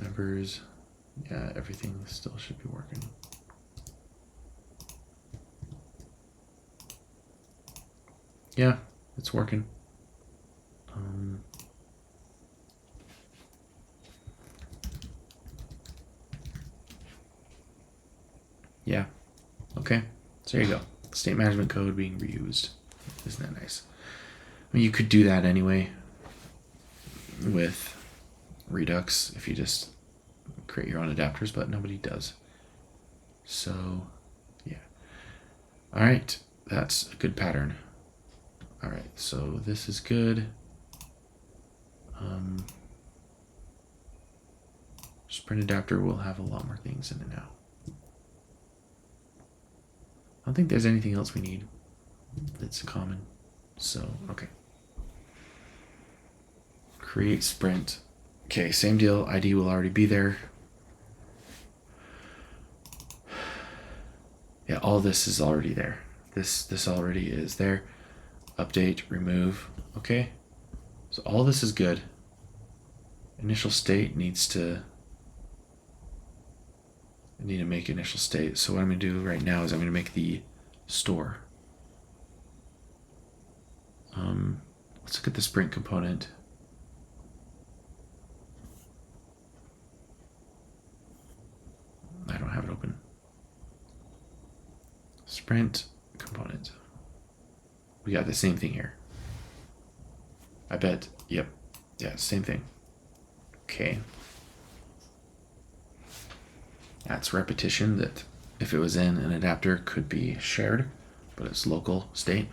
members. Yeah, everything still should be working. Yeah, it's working. Yeah. Okay. So there you go. State management code being reused. Isn't that nice? I mean, you could do that anyway with Redux if you just create your own adapters, but nobody does. So, yeah. All right. That's a good pattern. All right. So this is good. Sprint adapter will have a lot more things in it now. I don't think there's anything else we need that's common. So, okay. Create sprint. Okay, same deal. ID will already be there. Yeah, all this is already there. This already is there. Update, remove. Okay. So all this is good. Initial state needs to, I need to make initial state. So what I'm going to do right now is I'm going to make the store. Let's look at the sprint component. I don't have it open. Sprint component. We got the same thing here. I bet. Yep. Yeah, same thing. Okay. That's repetition that if it was in an adapter could be shared, but it's local state.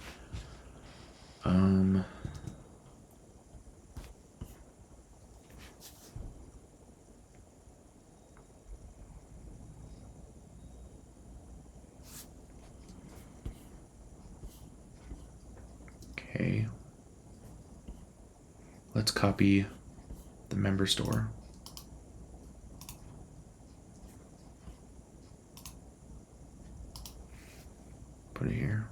Okay. Let's copy the member store. Put it here.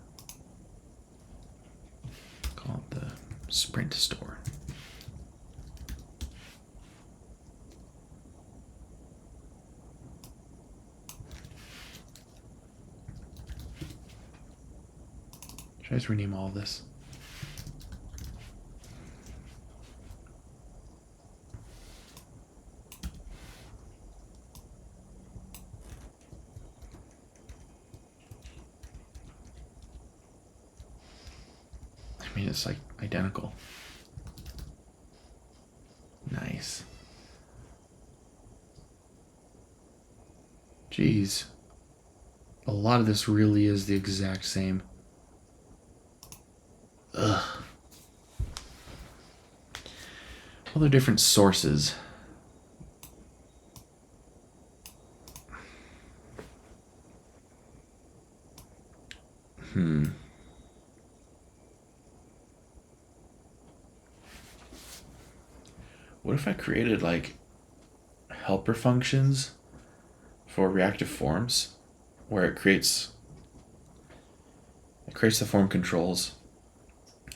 Call it the Sprint store. Should I just rename all of this? I mean, it's like identical. Nice. Jeez. A lot of this really is the exact same. Ugh. Well, they're different sources. What if I created like helper functions for reactive forms where it creates the form controls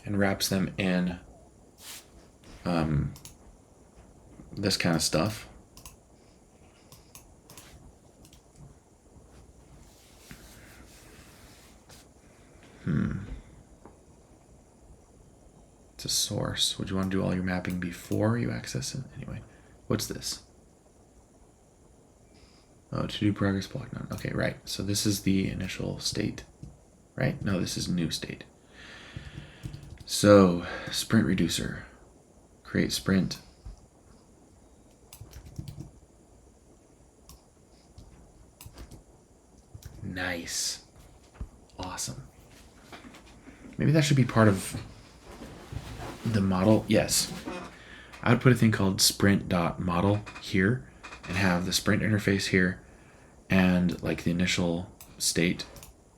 and wraps them in this kind of stuff. It's a source. Would you want to do all your mapping before you access it? Anyway, what's this? Oh, to do progress block none. Okay, right. So this is the initial state, right? No, this is new state. So sprint reducer, create sprint. Nice. Awesome. Maybe that should be part of the model. Yes. I would put a thing called sprint.model here and have the sprint interface here and like the initial state,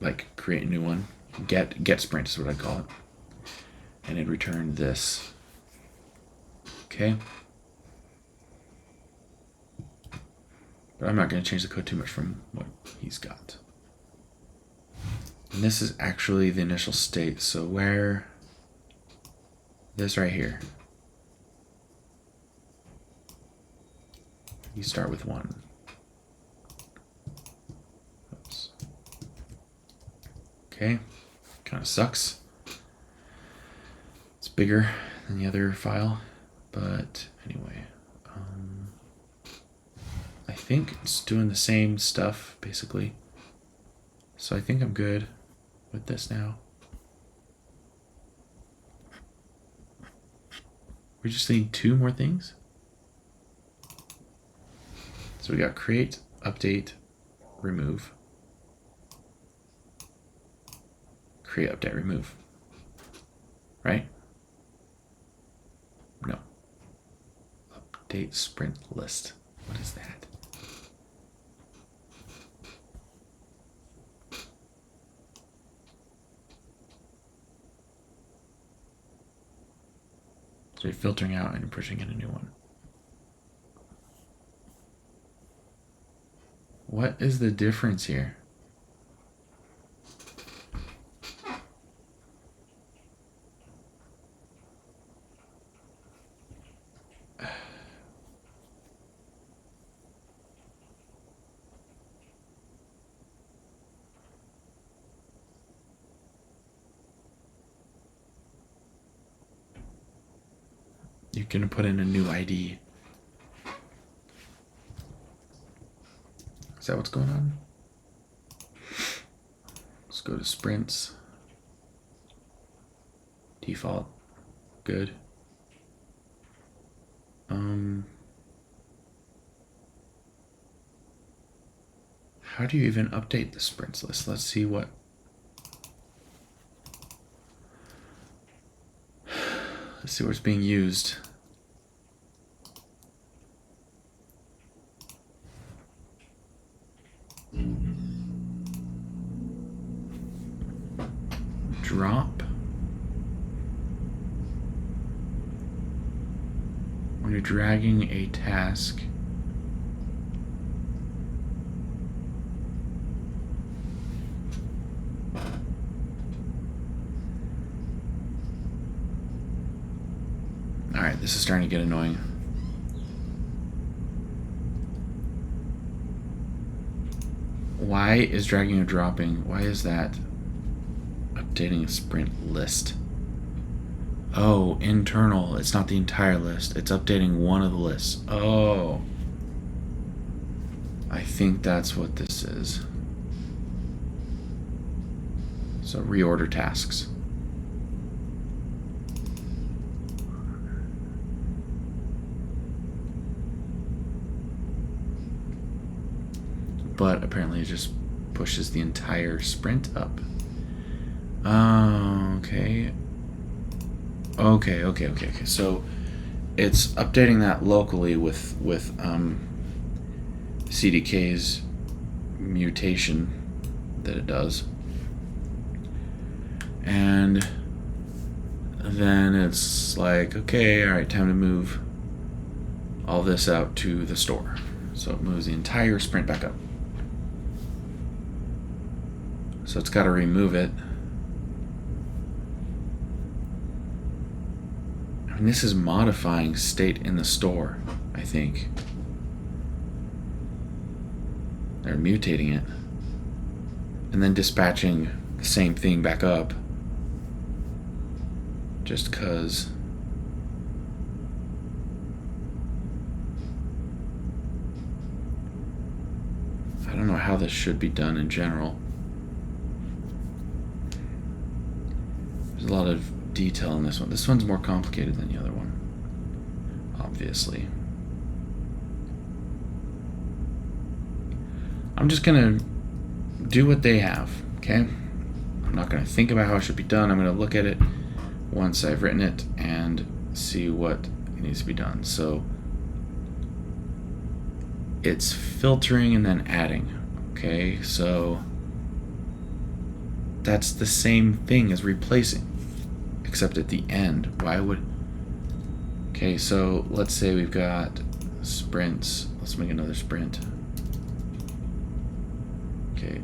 like create a new one. Get sprint is what I call it. And it'd return this. Okay. But I'm not going to change the code too much from what he's got. And this is actually the initial state. So where this right here, you start with 1. Oops. Okay, kind of sucks. It's bigger than the other file, but anyway, I think it's doing the same stuff basically. So I think I'm good with this now. We just need 2 more things. So we got create, update, remove. Create, update, remove. Right? No. Update sprint list. What is that? So you're filtering out and pushing in a new one. What is the difference here? You're going to put in a new ID. Is that what's going on? Let's go to sprints. Default. Good. How do you even update the sprints list? Let's see what. Let's see what's being used. Drop. when you're dragging a task, alright, this is starting to get annoying. Why is dragging or dropping? Why is that updating a sprint list? Oh, internal. It's not the entire list. It's updating one of the lists. Oh. I think that's what this is. So reorder tasks. But apparently it just pushes the entire sprint up. Okay. Okay. So it's updating that locally with CDK's mutation that it does. And then it's like, okay, all right, time to move all this out to the store. So it moves the entire sprint back up. So it's got to remove it. I mean, this is modifying state in the store, I think. They're mutating it. And then dispatching the same thing back up. Just because. I don't know how this should be done in general. There's a lot of detail in this one. This one's more complicated than the other one, obviously. I'm just gonna do what they have, okay? I'm not gonna think about how it should be done. I'm gonna look at it once I've written it and see what needs to be done. So it's filtering and then adding, okay? So that's the same thing as replacing, except at the end. Why would... Okay, so let's say we've got sprints. Let's make another sprint. Okay,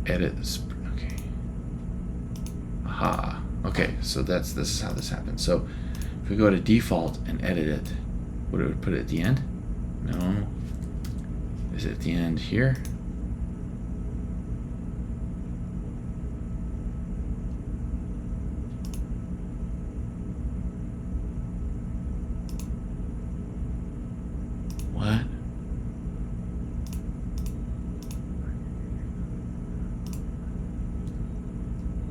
edit the sprint. Okay. Aha. Okay, so this is how this happens. So if we go to default and edit it, would it put it at the end? No. Is it at the end here? What?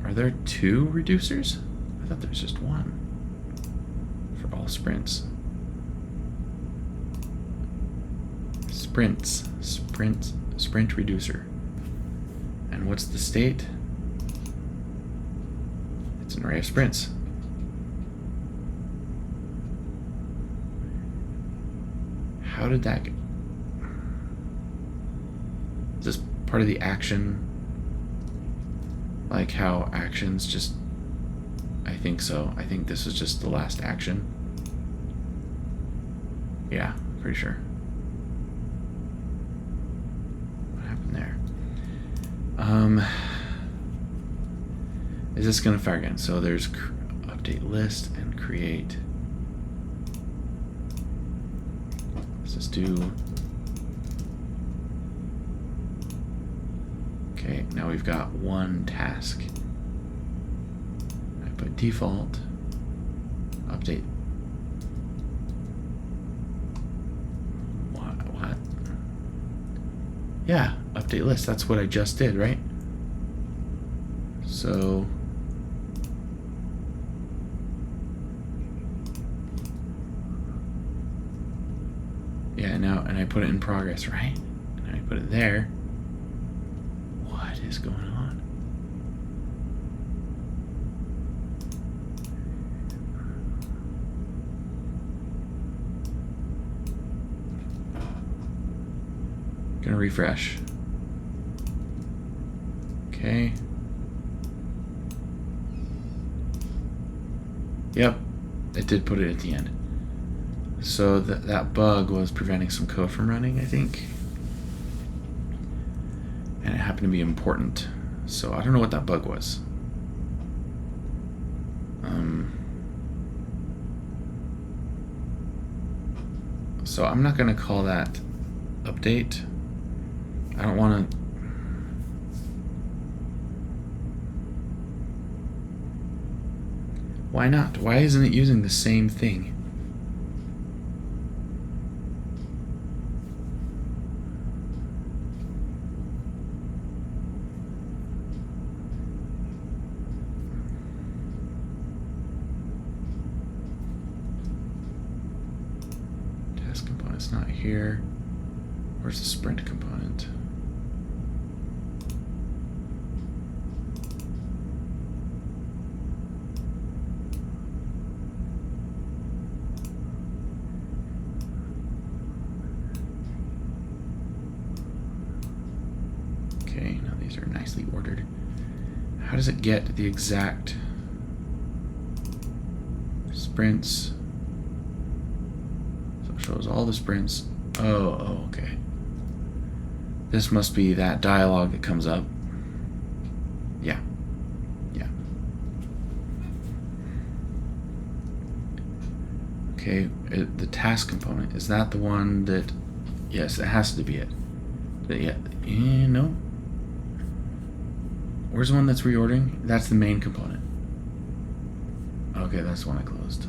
Are there two reducers? I thought there was just one for all sprints. Sprint reducer. And what's the state? It's an array of sprints. How did that get... Is this part of the action? Like how actions just... I think so. I think this is just the last action. Yeah, pretty sure. What happened there? Is this gonna fire again? So there's update list and create. Let's just do... Okay, now we've got one task. I put default, update. What? Yeah, update list. That's what I just did, right? So yeah, now, and I put it in progress, right? And I put it there. What is going on? Gonna refresh. Okay. Yep, it did put it at the end. So that bug was preventing some code from running, I think. And it happened to be important. So I don't know what that bug was. So I'm not going to call that update. I don't want to. Why not? Why isn't it using the same thing? Test component's not here. Where's the sprint component? Okay, now these are nicely ordered. How does it get the exact sprints? So it shows all the sprints. Oh, okay. This must be that dialog that comes up. Yeah. Okay, the task component, is that the one that... Yes, it has to be it. No. Where's the one that's reordering? That's the main component. Okay, that's the one I closed.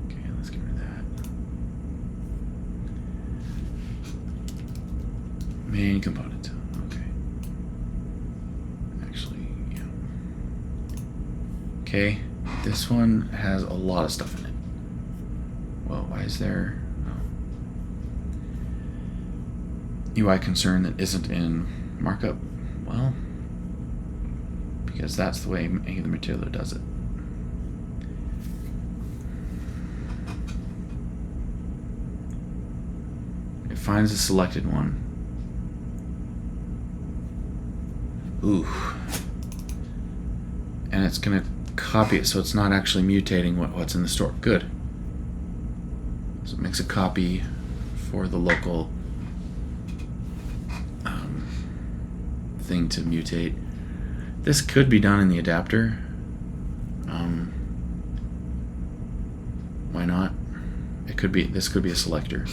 Okay, let's get rid of that. Main component. Okay. Actually, yeah. Okay, this one has a lot of stuff in it. Well, why is there UI concern that isn't in markup? Well, because that's the way Angular Material does it. It finds the selected one. Ooh. And it's going to copy it so it's not actually mutating what's in the store. Good. So it makes a copy for the local thing to mutate. This could be done in the adapter. Why not? It could be. This could be a selector.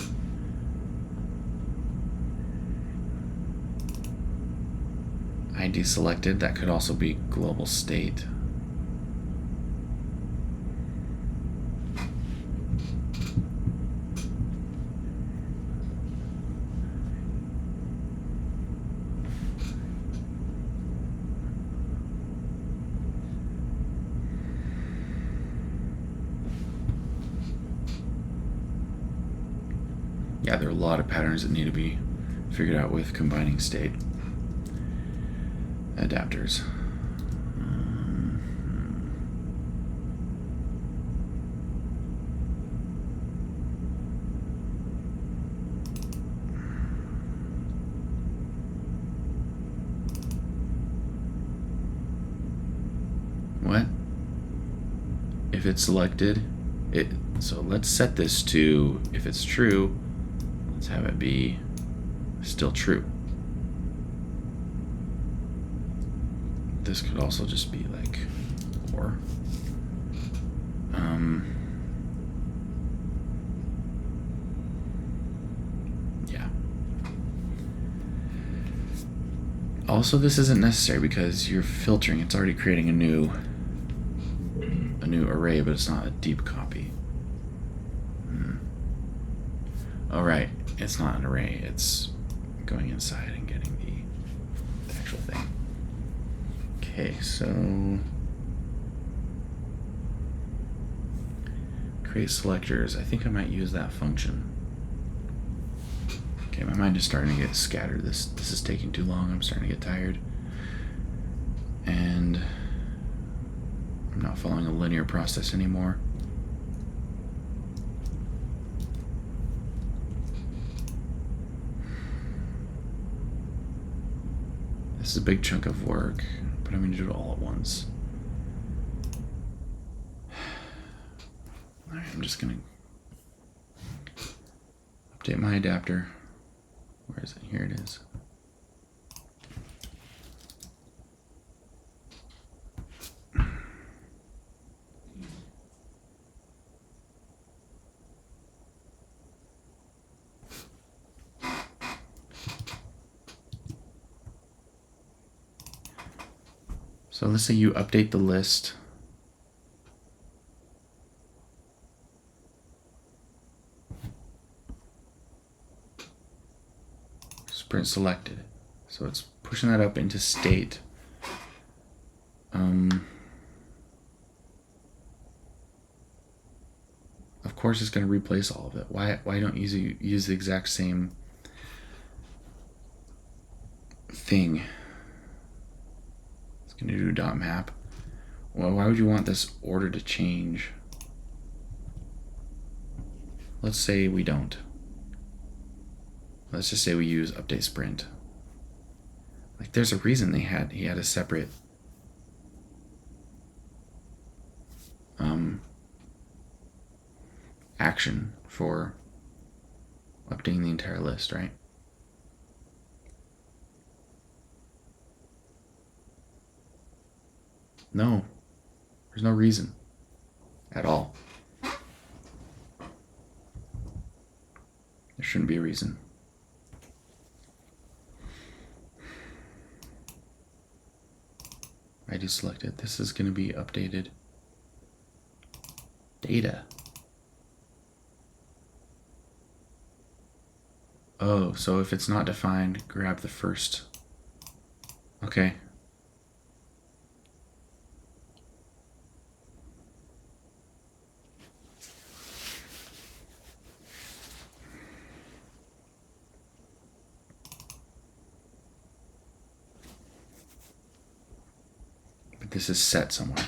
ID selected. That could also be global state. Yeah, there are a lot of patterns that need to be figured out with combining state adapters. What? If it's selected, so let's set this to, if it's true, let's have it be still true. This could also just be like, or. Yeah. Also, this isn't necessary because you're filtering. It's already creating a new array, but it's not a deep copy. Oh, right. It's not an array. It's going inside and getting the actual thing. Okay, so create selectors. I think I might use that function. Okay, my mind is starting to get scattered. This is taking too long. I'm starting to get tired. And I'm not following a linear process anymore. This is a big chunk of work, but I'm going to do it all at once. Alright, I'm just going to Update my adapter. Where is it? Here it is. So let's say you update the list. Sprint selected. So it's pushing that up into state. Of course it's going to replace all of it. Why don't you use the exact same thing? It's going to do dot map. Well, why would you want this order to change? Let's say we don't. Let's just say we use update sprint. Like, there's a reason he had a separate action for updating the entire list, right? No, there's no reason at all. There shouldn't be a reason. ID selected. This is going to be updated data. Oh, so if it's not defined, grab the first. Okay. But this is set somewhere.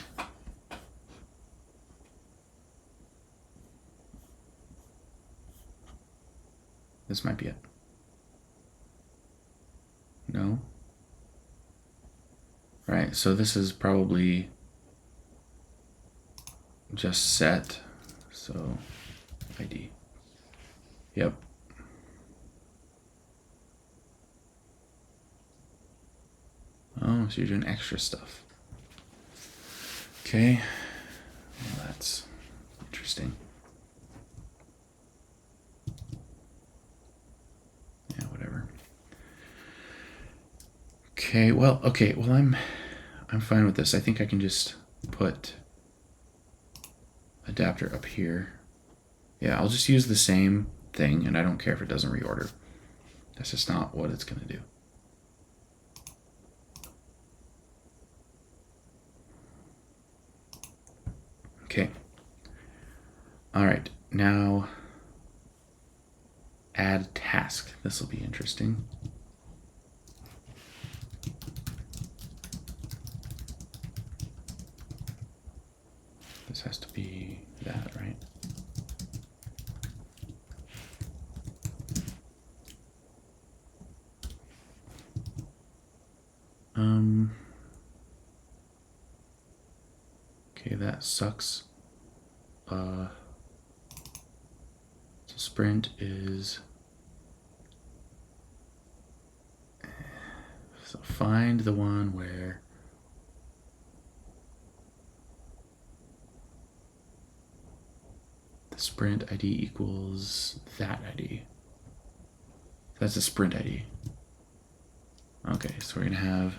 This might be it. No? Right, so this is probably just set. So ID. Yep. Oh, so you're doing extra stuff. Okay. Well, that's interesting. Yeah, whatever. Okay, well, I'm fine with this. I think I can just put adapter up here. Yeah, I'll just use the same thing, and I don't care if it doesn't reorder. That's just not what it's going to do. Okay. All right, now add task. This will be interesting. This has to be that, right? Okay, that sucks. So sprint is, so find the one where the sprint ID equals that ID. That's a sprint ID. Okay, so we're gonna have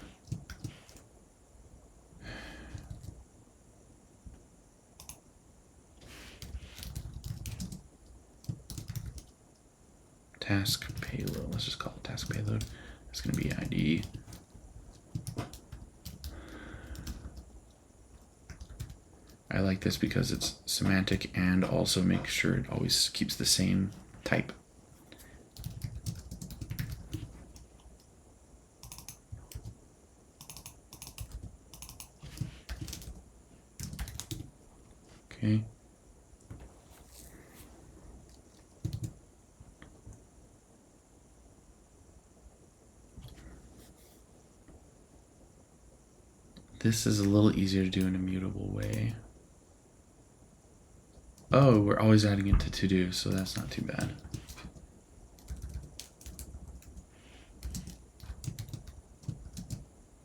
task payload. Let's just call it task payload. It's going to be ID. I like this because it's semantic and also makes sure it always keeps the same type. Okay. This is a little easier to do in a mutable way. Oh, we're always adding it to to-do, so that's not too bad.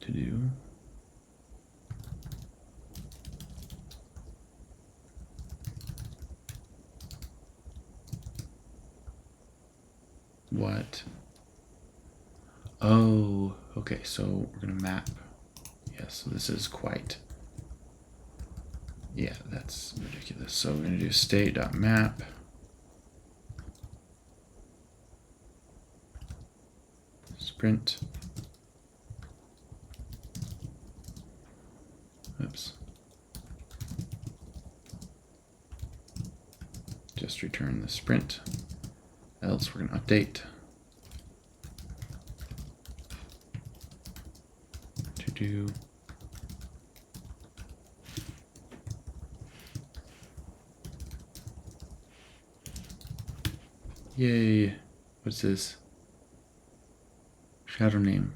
to do. What? Oh, okay, so we're gonna map. Yeah, so this is quite, yeah, that's ridiculous. So we're gonna do state.map. Sprint. Oops. Just return the sprint. Else we're gonna update. To do. Yay. What's this? Shadow name.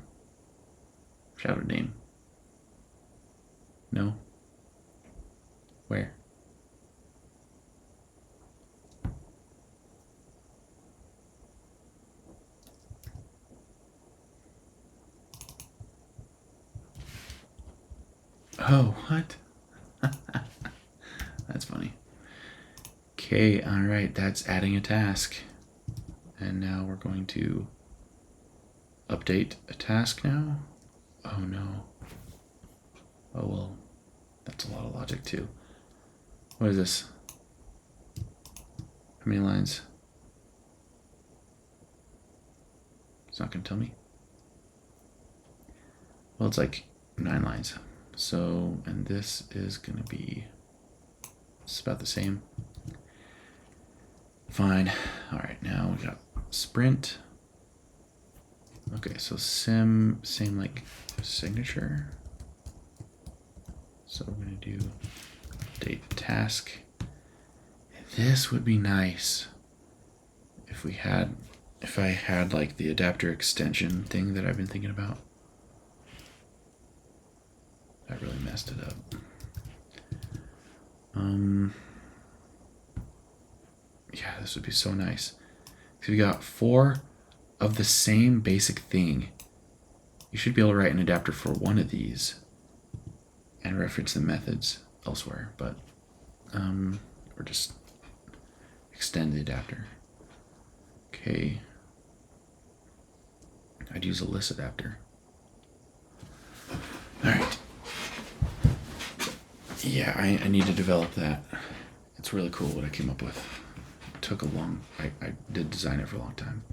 Shadow name. No? Where? Oh, what? That's funny. Okay, all right, that's adding a task. And now we're going to update a task now. Oh no. Oh well, that's a lot of logic too. What is this? How many lines? It's not gonna tell me. Well, it's like 9 lines. So, and this is gonna be, it's about the same. Fine. All right, now we got sprint. Okay, so same like signature. So we're gonna do update task. This would be nice if I had like the adapter extension thing that I've been thinking about. I really messed it up. Yeah, this would be so nice. So we got 4 of the same basic thing. You should be able to write an adapter for one of these and reference the methods elsewhere, but or just extend the adapter. Okay. I'd use a list adapter. All right. Yeah, I need to develop that. It's really cool what I came up with. It took a long, I did design it for a long time.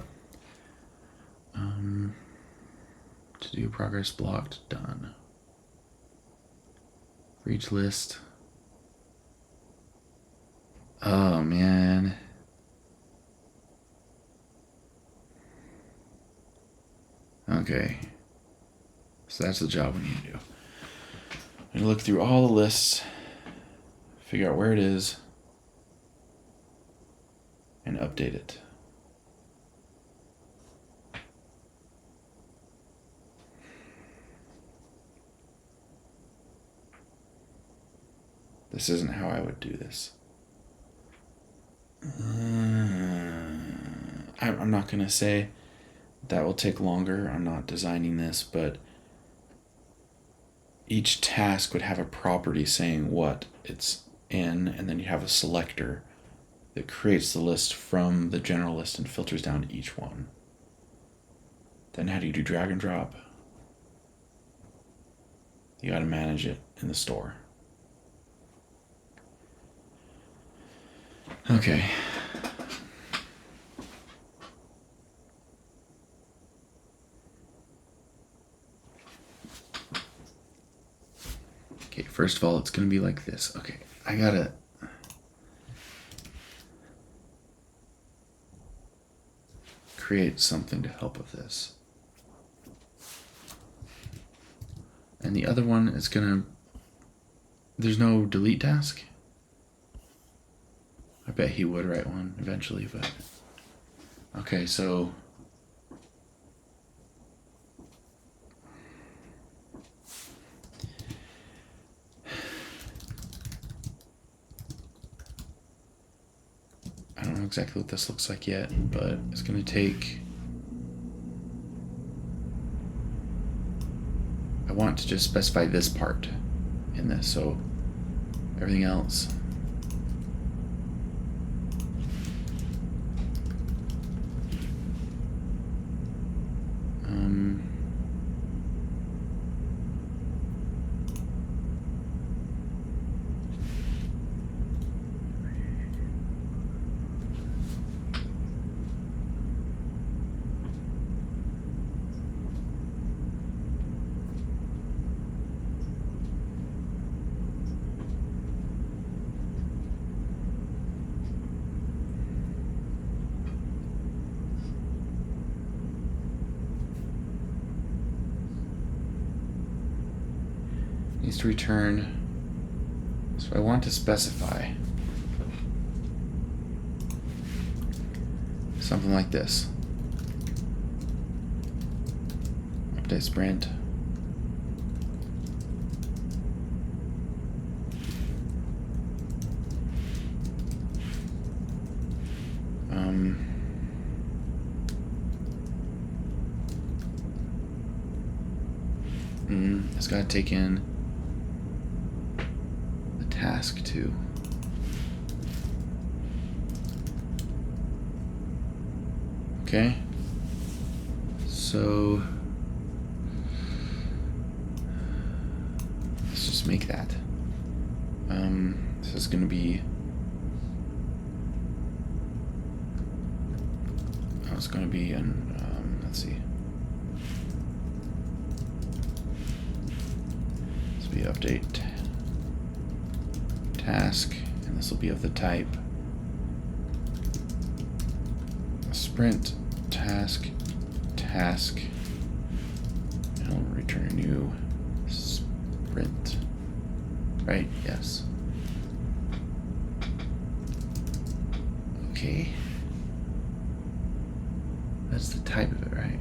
To do progress blocked, done. For each list. Oh man. Okay. So that's the job we need to do. I'm gonna look through all the lists, figure out where it is, and update it. This isn't how I would do this. I'm not gonna say that will take longer. I'm not designing this, but each task would have a property saying what it's in, and then you have a selector that creates the list from the general list and filters down to each one. Then how do you do drag and drop? You gotta manage it in the store. Okay. Okay, first of all, it's gonna be like this. Okay, I gotta create something to help with this. And the other one is gonna, there's no delete task? I bet he would write one eventually, but okay, so I don't know exactly what this looks like yet, but it's gonna take, I want to just specify this part in this, so everything else. Needs to return, so I want to specify something like this. Update sprint. It's got to take in task too. Okay. So let's just make that. This is going to be. Oh, it's going to be in. Let's see. This will be update task, and this will be of the type sprint task, and I'll return a new sprint. Right? Yes. Okay. That's the type of it, right?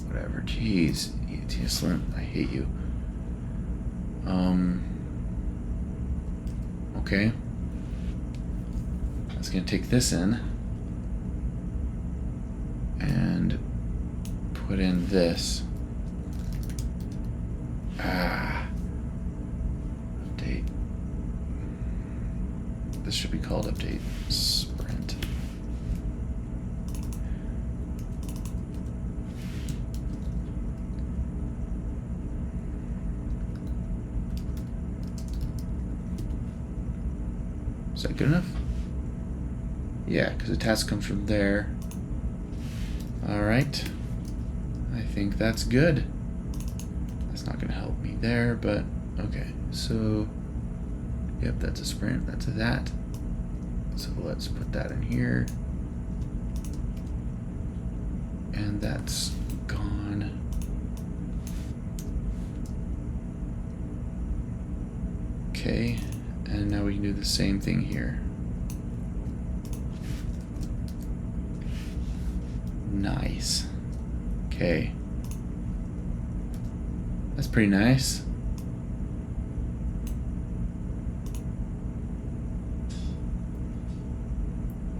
Whatever. Jeez, ETSLint, I hate you. Okay. That's going to take this in and put in this. Update. This should be called update sprint. Is that good enough? Yeah, because the task comes from there. Alright. I think that's good. That's not going to help me there, but okay. So, yep, that's a sprint. That's a that. So let's put that in here. And that's gone. Okay. And now we can do the same thing here. Nice. Okay. That's pretty nice.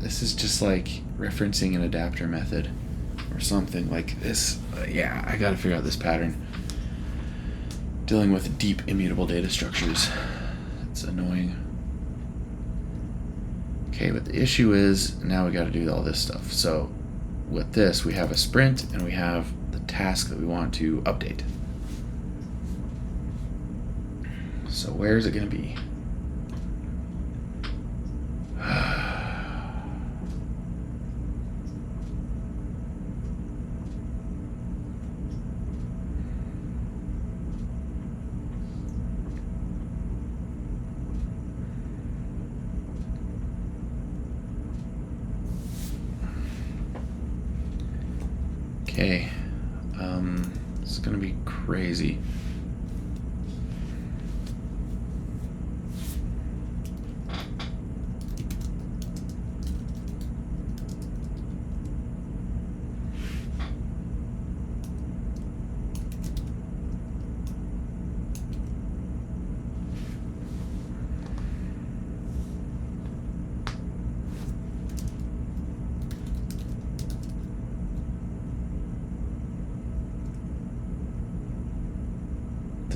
This is just like referencing an adapter method or something like this. Yeah, I gotta figure out this pattern. Dealing with deep immutable data structures. It's annoying. Okay, but the issue is now we got to do all this stuff. So with this, we have a sprint and we have the task that we want to update. So where is it going to be? Okay, this is gonna be crazy.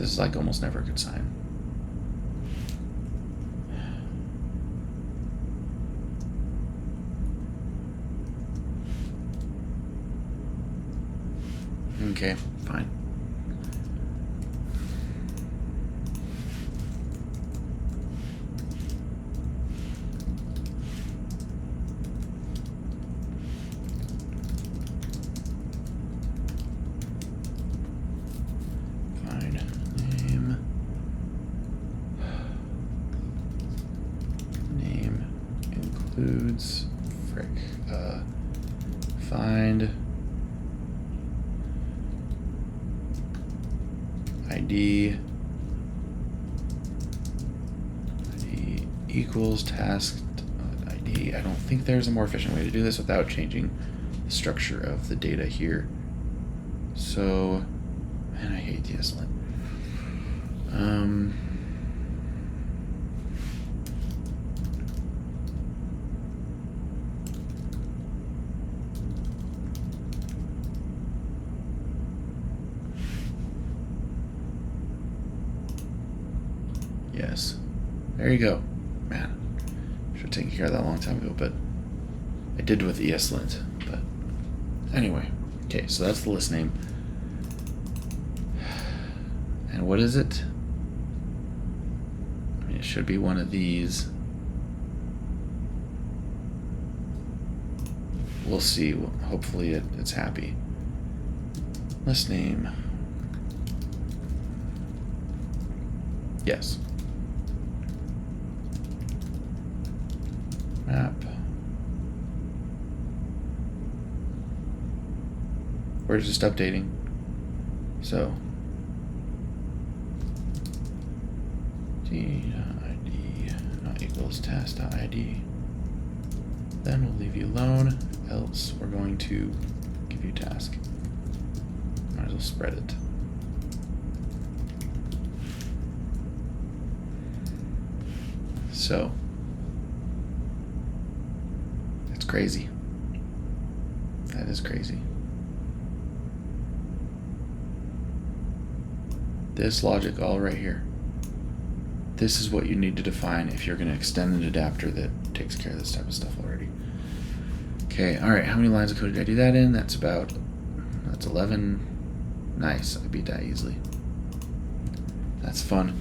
This is like almost never a good sign. Okay, fine. Fine. Name includes frick. Find ID equals task ID. I don't think there's a more efficient way to do this without changing the structure of the data here. So, man, I hate the ESLint. Yes. There you go. Man, should have taken care of that a long time ago, but I did with ESLint. But anyway, okay, so that's the list name. And what is it? I mean, it should be one of these. We'll see. Hopefully it's happy. List name. Yes. Map. We're just updating. So d.id not equals task.id. Then we'll leave you alone, else we're going to give you task. Might as well spread it. So that's crazy. That is crazy. This logic all right here. This is what you need to define if you're going to extend an adapter that takes care of this type of stuff already. Okay, all right, how many lines of code did I do that in? That's 11. Nice, I beat that easily. That's fun.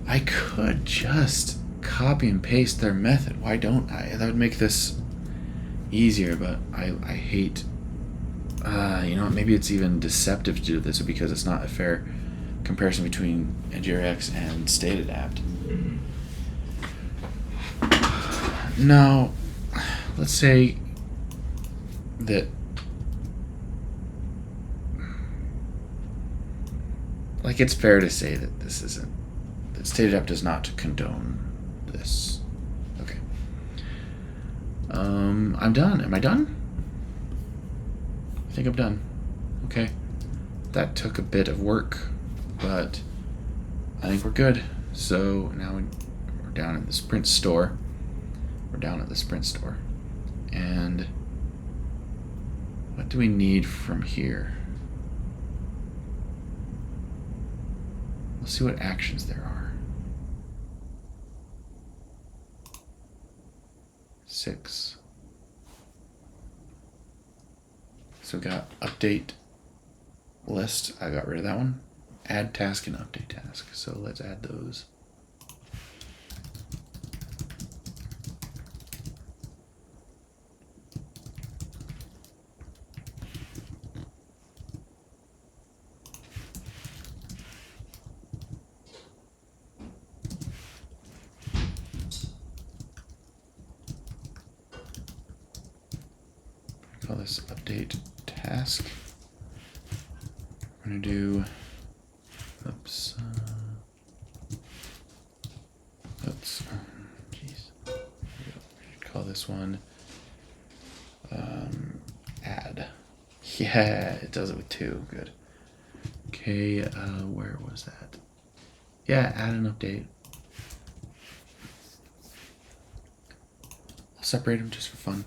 I could just copy and paste their method. Why don't I? That would make this easier, but I hate, you know, maybe it's even deceptive to do this because it's not a fair comparison between NgRx and StateAdapt. Now, let's say that, like, it's fair to say that this isn't, that StateAdapt does not condone this. Okay. I'm done. Am I done? I think I'm done. Okay. That took a bit of work, but I think we're good. So now we're down at the Sprint store. We're down at the Sprint store. And what do we need from here? Let's see what actions there are. 6. So we got update list. I got rid of that one. Add task and update task. So let's add those. Call this update task. We're going to do, oops, jeez. We should call this one add. Yeah, it does it with 2. Good. Okay, where was that? Yeah, add an update. I'll separate them just for fun.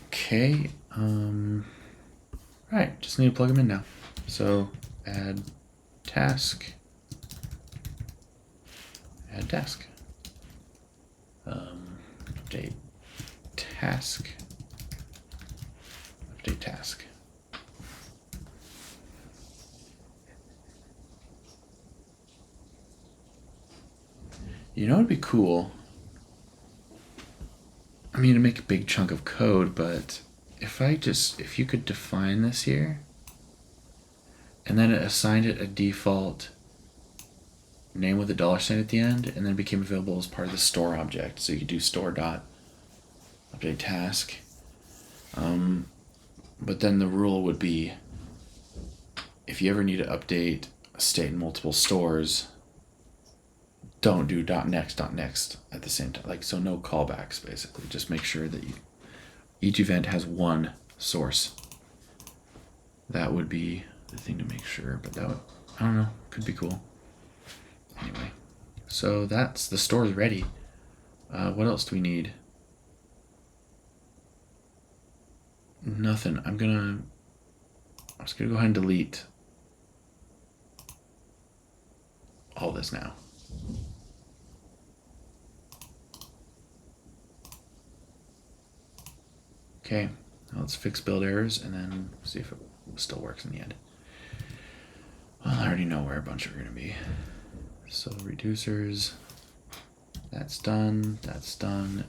Okay, right, just need to plug them in now. So add task, add task, update task, update task. You know, it'd be cool. I mean, to make a big chunk of code, but if you could define this here, and then it assigned it a default name with a $sign at the end, and then it became available as part of the store object. So you could do store dot update task. But then the rule would be, if you ever need to update a state in multiple stores, don't do .next at the same time. Like, so no callbacks, basically. Just make sure that each event has one source. That would be the thing to make sure, but that would, I don't know, could be cool. Anyway, so that's, the store is ready. What else do we need? Nothing. I'm just gonna go ahead and delete all this now. Okay, now let's fix build errors and then see if it still works in the end. Well, I already know where a bunch are going to be. So reducers, that's done,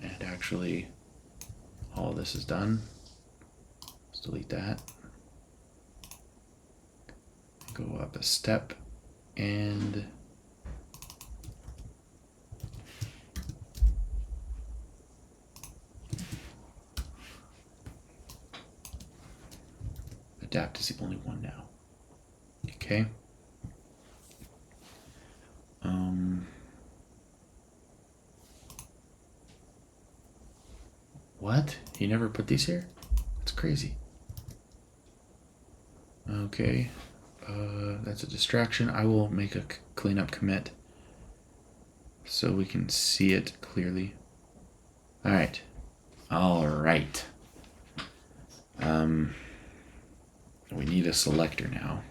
and actually all of this is done. Let's delete that. Go up a step and adapt is the only one now. Okay. What? You never put these here? That's crazy. Okay. That's a distraction. I will make a cleanup commit so we can see it clearly. All right. We need a selector now.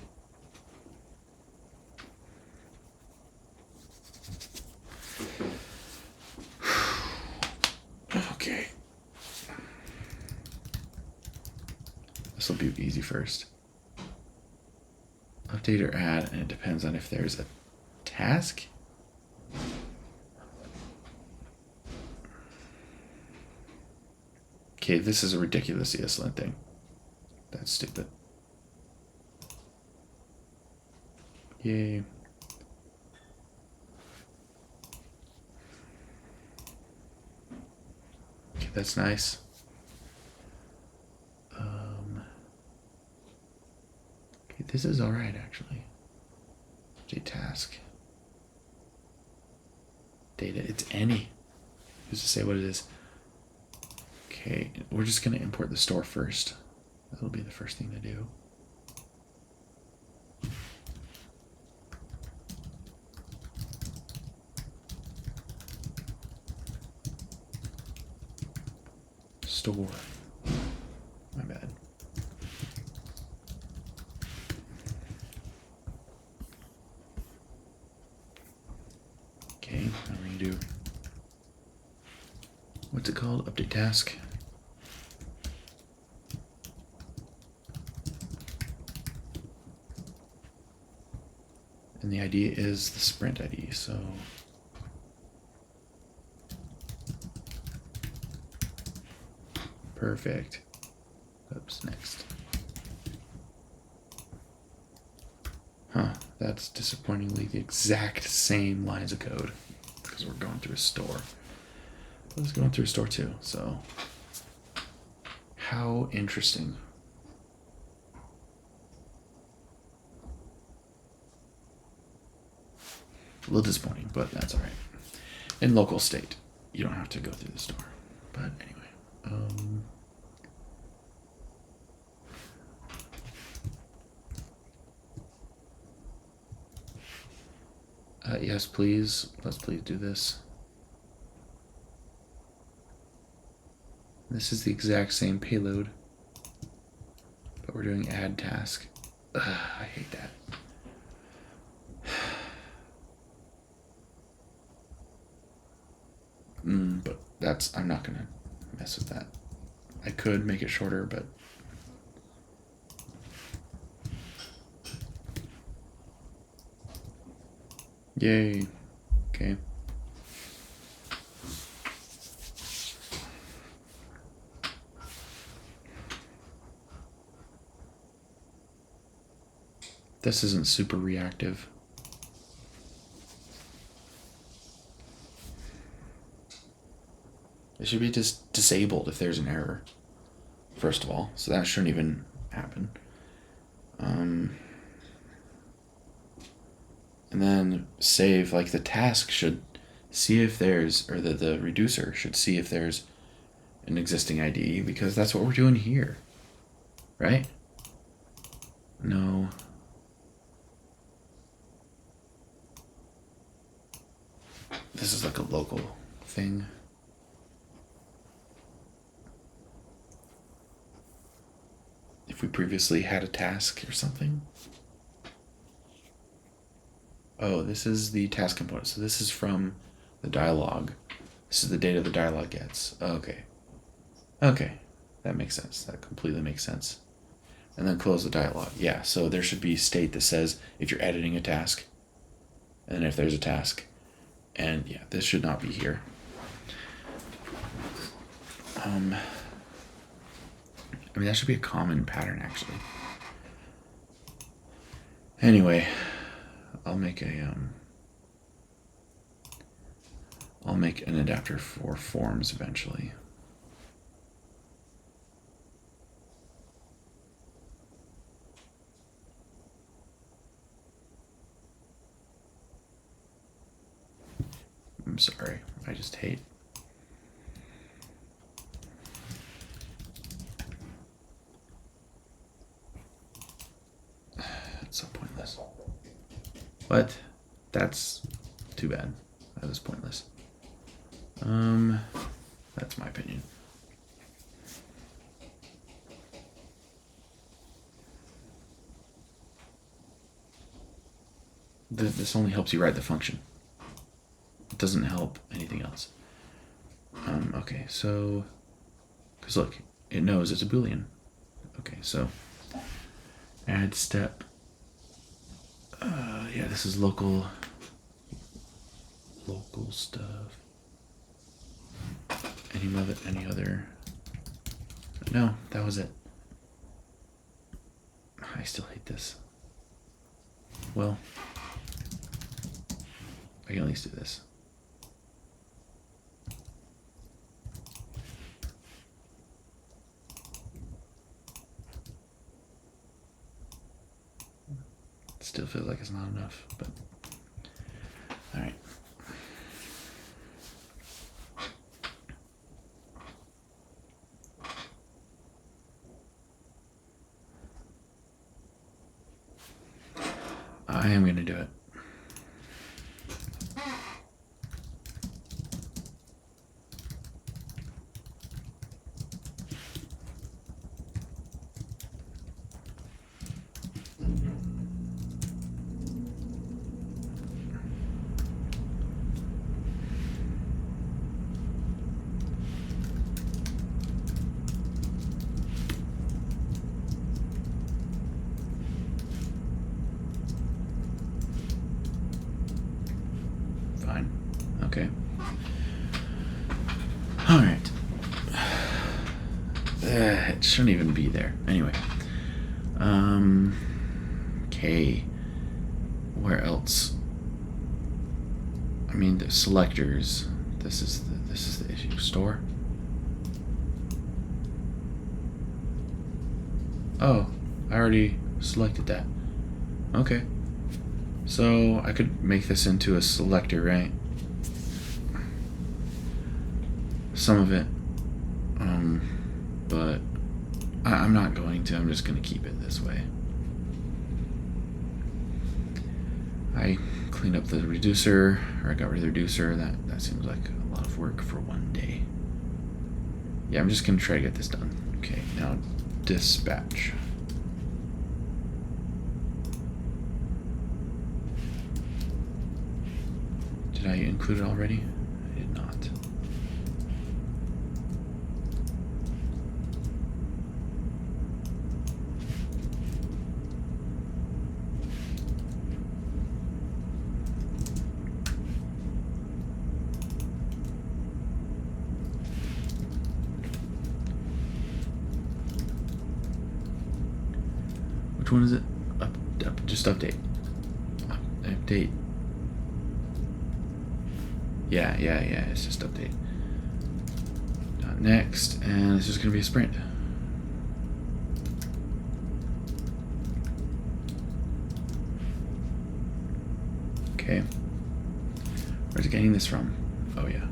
Okay. This will be easy first. Update or add, and it depends on if there's a task. Okay, this is a ridiculous ESLint thing. That's stupid. Yay. Okay, that's nice. Okay, this is all right, actually. Task. Data, it's any. Who's to say what it is? Okay, we're just gonna import the store first. That'll be the first thing to do. Store. My bad. Okay, now we're gonna do, what's it called? Update task. And the ID is the sprint ID, so perfect. Oops, next. Huh, that's disappointingly the exact same lines of code because we're going through a store. But it's going through a store too, so how interesting. A little disappointing, but that's all right. In local state, you don't have to go through the store. But anyway, yes, please. Let's please do this. This is the exact same payload, but we're doing add task. Ugh, I hate that. I'm not gonna mess with that. I could make it shorter, but yay. Okay. This isn't super reactive. It should be just disabled if there's an error, first of all. So that shouldn't even happen. And then save, like the task should see if there's, or the reducer should see if there's an existing ID, because that's what we're doing here, right? No. This is like a local thing. If we previously had a task or something. Oh, this is the task component. So this is from the dialog. This is the data the dialog gets. Okay. Okay. That makes sense. That completely makes sense. And then close the dialog. Yeah, so there should be state that says if you're editing a task, and if there's a task. And yeah, this should not be here. I mean, that should be a common pattern, actually. Anyway, I'll make an adapter for forms eventually. I'm sorry, I just hate. It's so pointless. What? That's too bad. That was pointless. That's my opinion. This only helps you write the function. It doesn't help anything else. Okay, so, because look, it knows it's a Boolean. Okay, so add step. Yeah, this is local stuff. Any other? No, that was it. I still hate this. Well, I can at least do this. Still feels like it's not enough, but all right. I am going to do it. Fine. Okay. All right. It shouldn't even be there. Anyway. Okay. Where else? I mean, the selectors. This is the issue. Store. Oh, I already selected that. Okay. So I could make this into a selector, right? Some of it. But I'm not going to. I'm just going to keep it this way. I cleaned up the reducer, or I got rid of the reducer. That seems like a lot of work for one day. Yeah, I'm just going to try to get this done. Okay, now dispatch. Did I include it already? I did not. Which one is it? Just update. Update. Yeah, it's just update. Next, and it's just going to be a sprint. Okay. Where's it getting this from? Oh, yeah.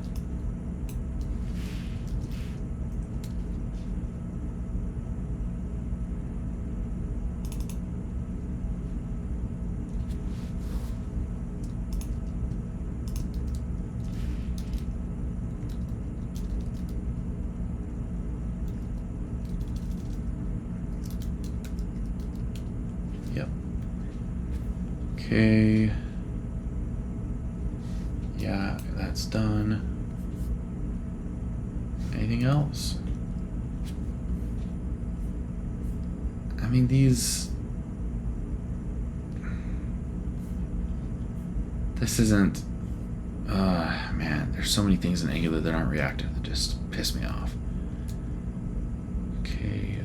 Yep. Okay. Yeah, that's done. Anything else? I mean, these... This isn't... man, there's so many things in Angular that aren't reactive that just piss me off. Okay,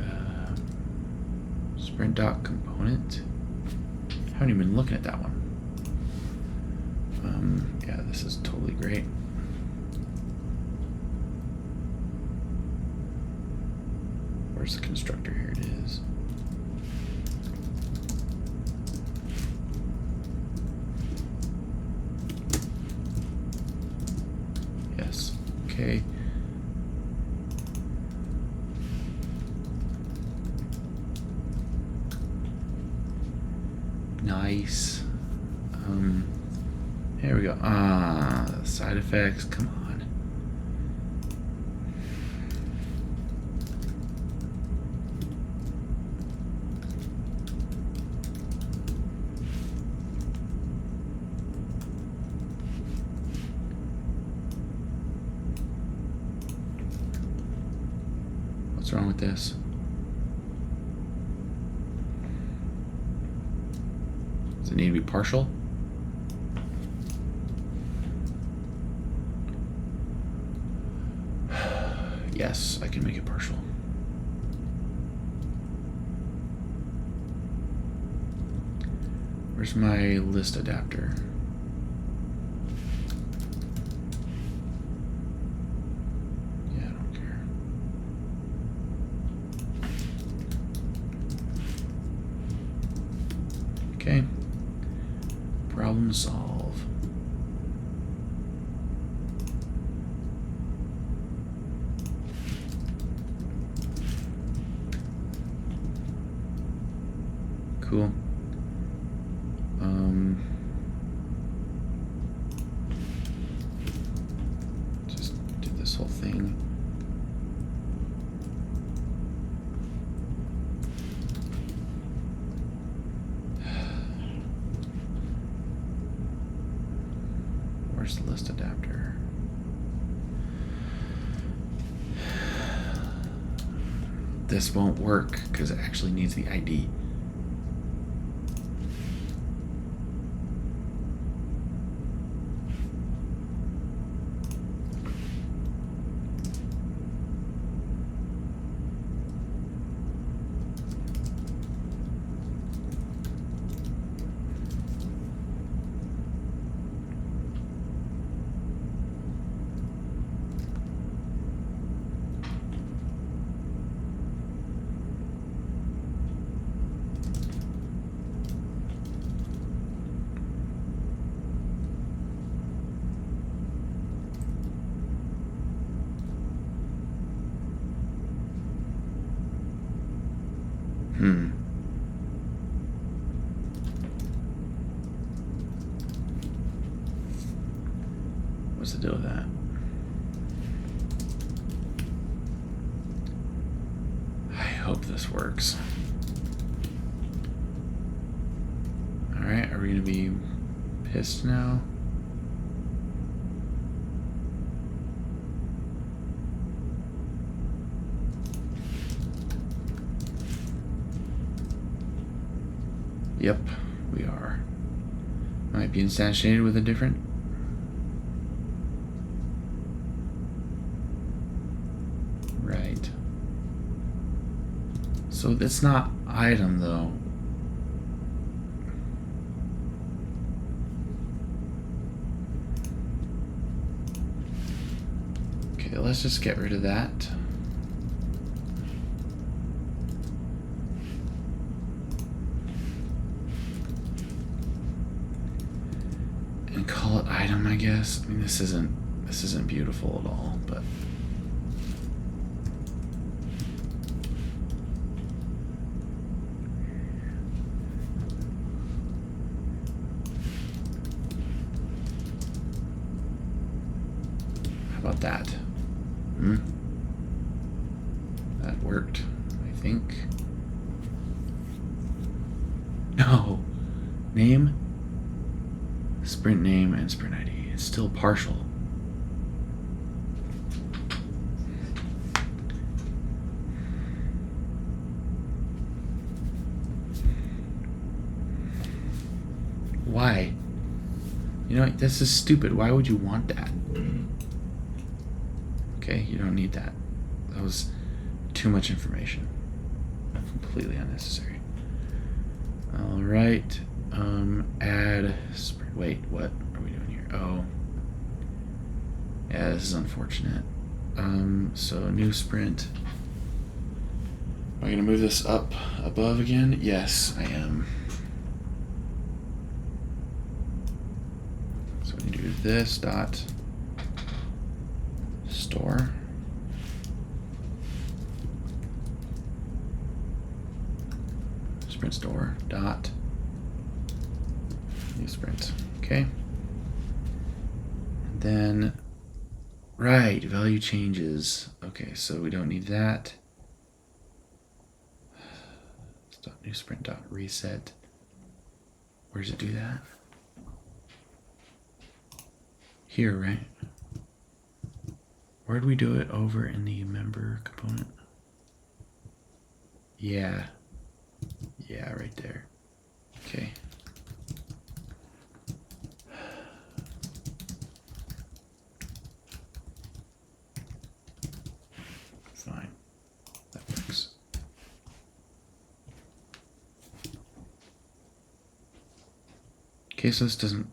sprint doc component. I haven't even been looking at that one. Yeah, this is totally great. Where's the constructor? Here it is. Yes. Okay. Nice. Here we go. Side effects. Come on. What's wrong with this? Does it need to be partial? Yes, I can make it partial. Where's my list adapter? Yeah, I don't care. Okay. Problem solved. Cool. Just do this whole thing. Where's the list adapter? This won't work because it actually needs the ID. What's the deal with that? I hope this works. Alright, are we gonna be pissed now? Yep, we are. Might be instantiated with a different. Right. So it's not item though. let's just get rid of that. And call it item, I guess. I mean, this isn't beautiful at all, but how about that? That worked, I think. No. Name, sprint name, and sprint ID. It's still partial. Why? You know, this is stupid. Why would you want that? Okay, you don't need that. That was too much information. Completely unnecessary. All right. Add sprint. Wait, what are we doing here? Oh. Yeah, this is unfortunate. So new sprint. Am I gonna move this up above again? Yes, I am. So we do this dot store. Sprint store dot new sprint. Okay. And then right, value changes. Okay, so we don't need that. Dot new sprint dot reset. Where does it do that? Here, right? Where do we do it? Over in the member component? Yeah. Yeah, right there. Okay. Fine. That works. Okay, so this doesn't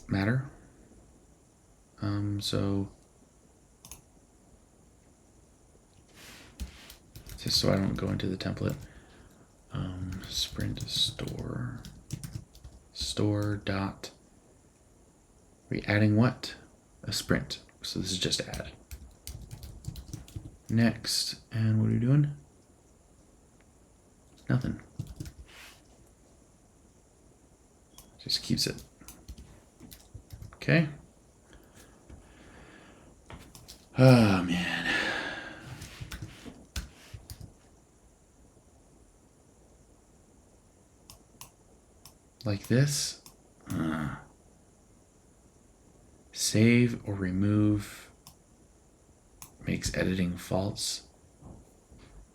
matter. So just so I don't go into the template. Sprint store dot. Are we adding what? A sprint. So this is just add. Next, and what are we doing? Nothing. Just keeps it. Okay. Oh man. Like this. Save or remove makes editing false.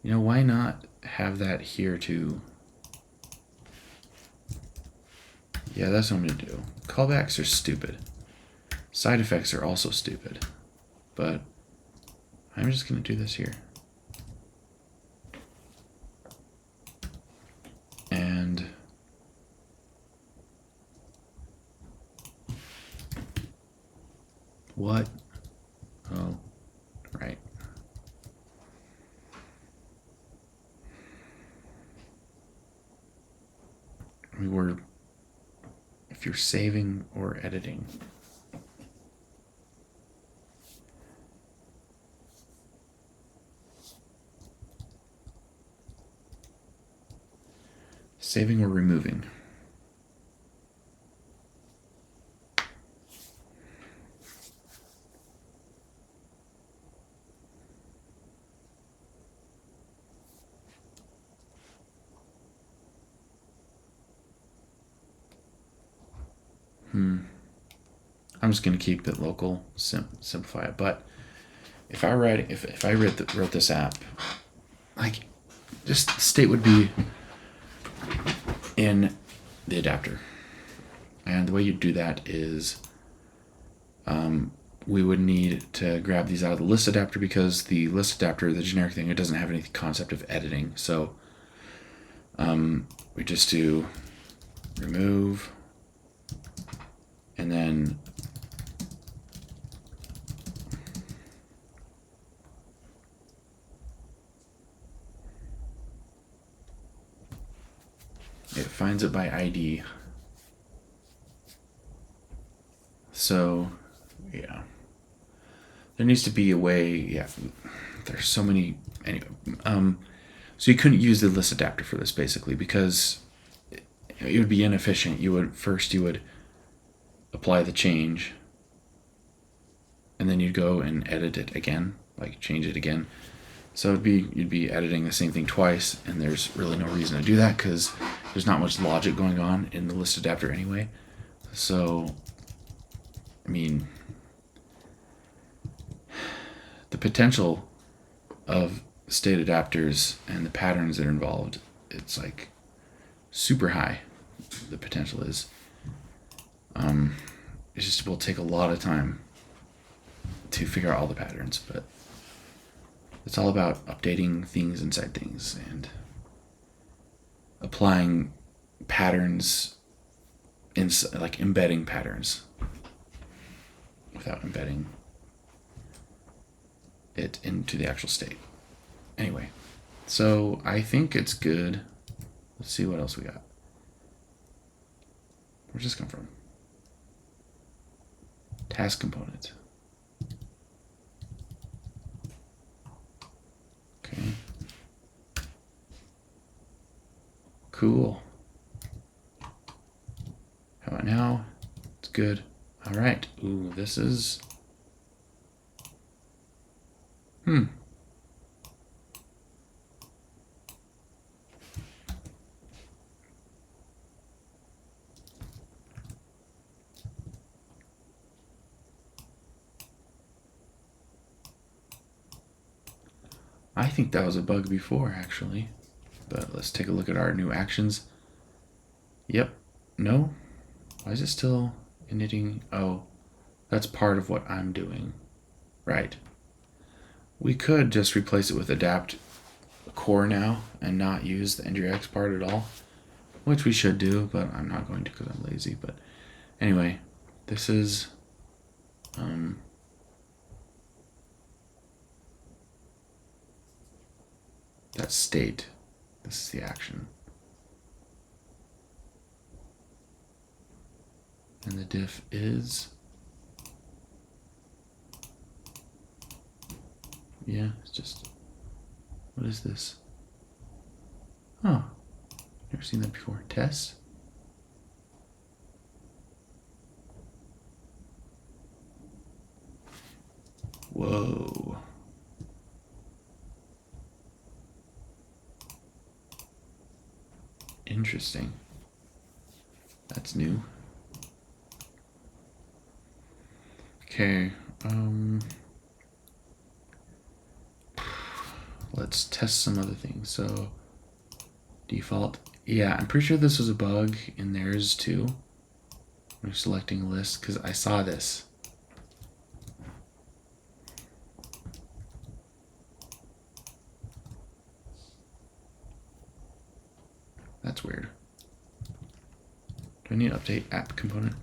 You know, why not have that here too? Yeah, that's what I'm gonna do. Callbacks are stupid. Side effects are also stupid. But I'm just gonna do this here. And what? Oh, right. We were, if you're saving or editing. Saving or removing. I'm just gonna keep it local, simplify it. But if I wrote this app, like, just the state would be in the adapter, and the way you do that is, we would need to grab these out of the list adapter, because the list adapter, the generic thing, it doesn't have any concept of editing. So we just do remove, and then it finds it by ID. So, yeah. There needs to be a way, yeah, there's so many, anyway. So you couldn't use the list adapter for this, basically, because it would be inefficient. You would apply the change, and then you'd go and edit it again, like change it again. So you'd be editing the same thing twice, and there's really no reason to do that because there's not much logic going on in the list adapter anyway. So, I mean, the potential of state adapters and the patterns that are involved, it's like super high. The potential is. It just will take a lot of time to figure out all the patterns, but it's all about updating things inside things and applying patterns, like embedding patterns without embedding it into the actual state. Anyway, so I think it's good. Let's see what else we got. Where's this come from? Task component. Okay. Cool. How about now? It's good. All right. Ooh, this is... I think that was a bug before, actually. But let's take a look at our new actions. Yep. No? Why is it still initting? Oh, that's part of what I'm doing. Right. We could just replace it with adapt core now and not use the NgRx part at all, which we should do, but I'm not going to because I'm lazy. But anyway, this is that state. This is the action. And the diff is, yeah, it's just, what is this? Oh, never seen that before. Test. Whoa. Interesting. That's new. Okay. Let's test some other things. So, default. Yeah, I'm pretty sure this was a bug in theirs too. I'm selecting a list because I saw this. That's weird. Do I need to update app component?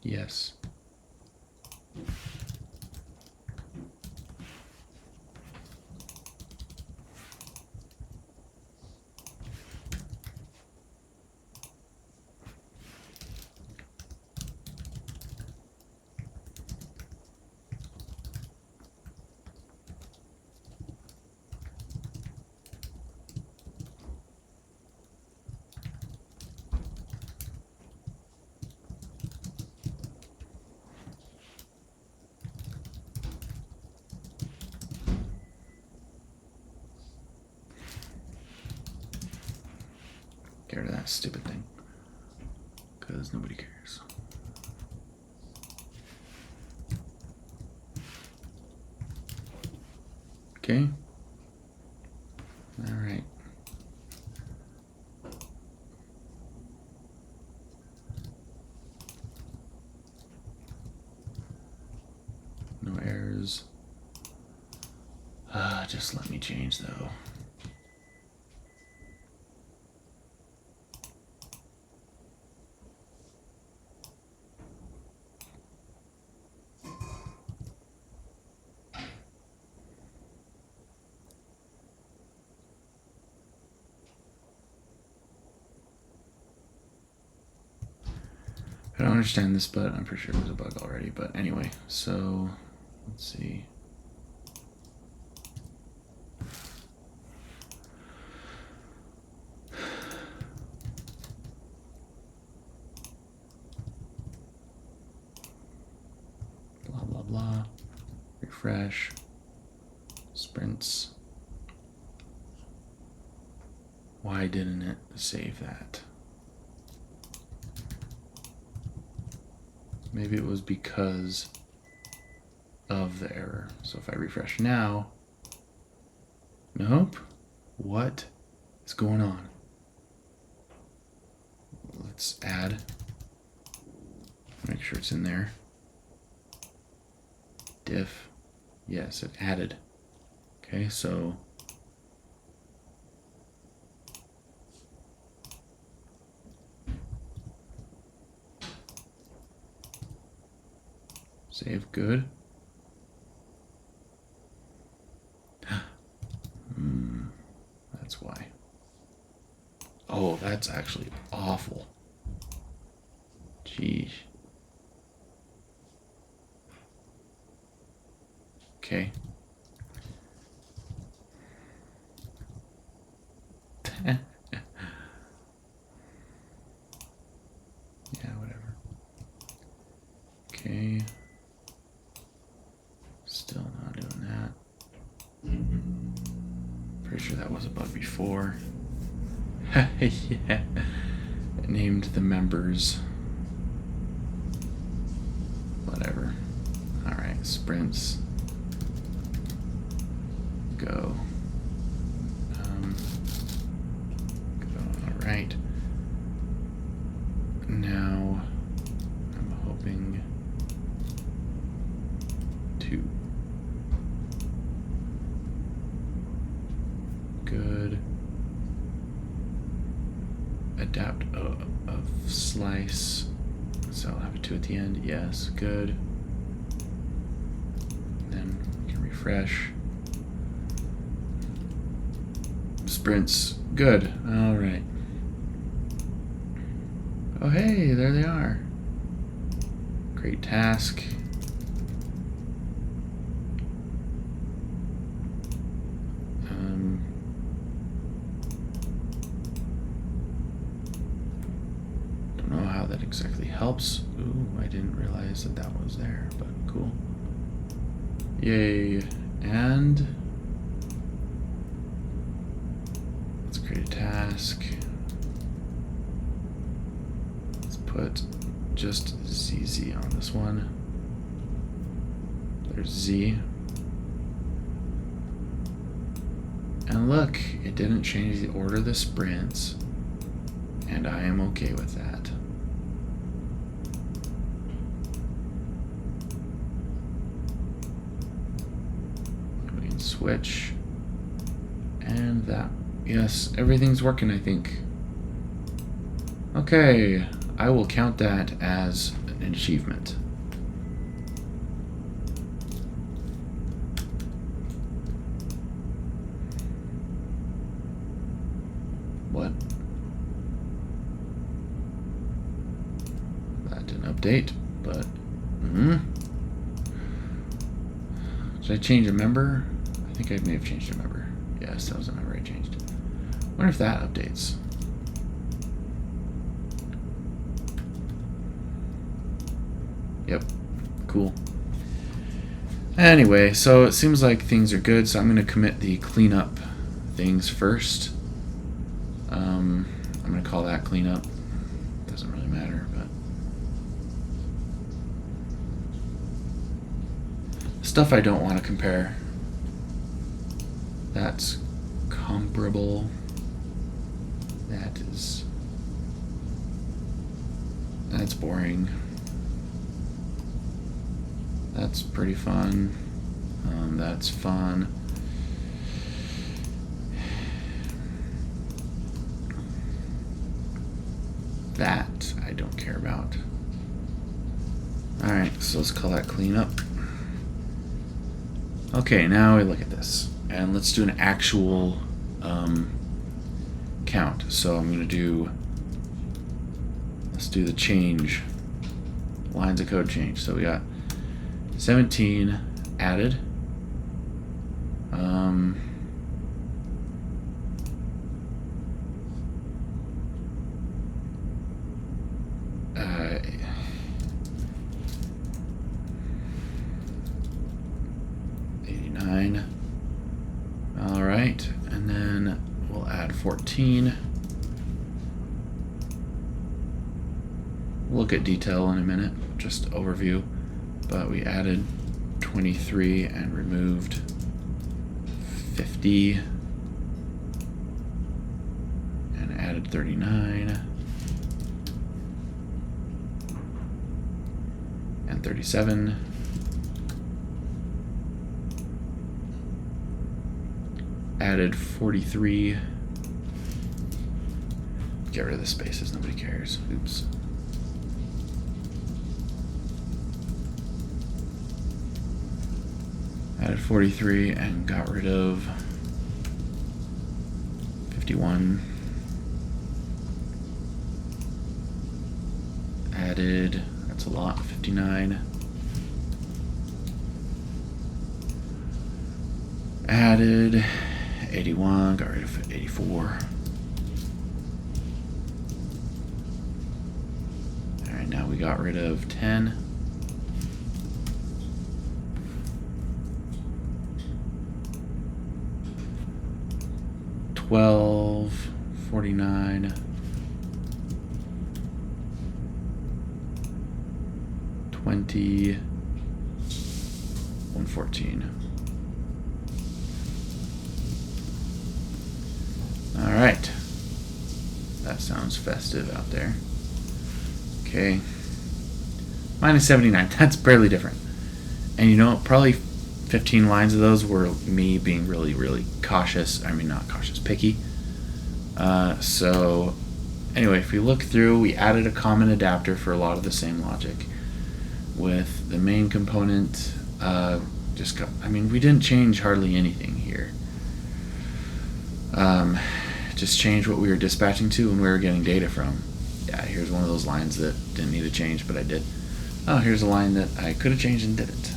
Yes. Get rid of that stupid thing. Because nobody cares. Okay. All right. No errors. Just let me change though. I don't understand this, but I'm pretty sure it was a bug already. But anyway, so let's see. Blah, blah, blah. Refresh. Sprints. Why didn't it save that? Maybe it was because of the error. So if I refresh now, nope. What is going on? Let's add. Make sure it's in there. Diff. Yes, it added. Okay, so save good. That's why. Oh, that's actually awful. Jeez. Okay. Yeah, whatever. Okay. Still not doing that. Pretty sure that was a bug before. Yeah. It named the members. Whatever. Alright, sprints. Go. Alright. Now I'm hoping to good adapt of slice, so I'll have a 2 at the end. Yes, good. Then we can refresh. Sprints, good. All right. Oh hey, there they are. Great task. Don't know how that exactly helps. Ooh, I didn't realize that that was there, but cool. Yay. And let's create a task. Let's put just ZZ on this one. There's Z. And look, it didn't change the order of the sprints, and I am okay with that. We can switch, and that, yes, everything's working, I think. Okay, I will count that as an achievement. What? That didn't update, but Did I change a member? I think I may have changed a member. Yes, that was a member I changed. Wonder if that updates. Yep, cool. Anyway, so it seems like things are good, so I'm going to commit the cleanup things first. I'm going to call that cleanup. Doesn't really matter, but stuff I don't want to compare. That's comparable. That's boring. That's pretty fun. That's fun. That I don't care about. Alright, so let's call that cleanup. Okay, now we look at this. And let's do an actual count. So I'm going to do, let's do the change lines of code changed. So we got 17 added. 89. All right, and then we'll add 14. We'll look at detail in a minute, just overview. But we added 23 and removed 50 and added 39 and 37. Added 43. Get rid of the spaces, nobody cares. Oops. Added 43 and got rid of 51. Added, that's a lot, 59. Added 81, got rid of 84. Alright, now we got rid of 10. $12, 49, 20, 114. All right, that sounds festive out there. Okay, minus 79, that's barely different. And you know, probably 15 lines of those were me being really, really cautious. I mean, not cautious, picky. So anyway, if we look through, we added a common adapter for a lot of the same logic. With the main component, we didn't change hardly anything here. Just changed what we were dispatching to and we were getting data from. Yeah, here's one of those lines that didn't need to change, but I did. Oh, here's a line that I could have changed and didn't.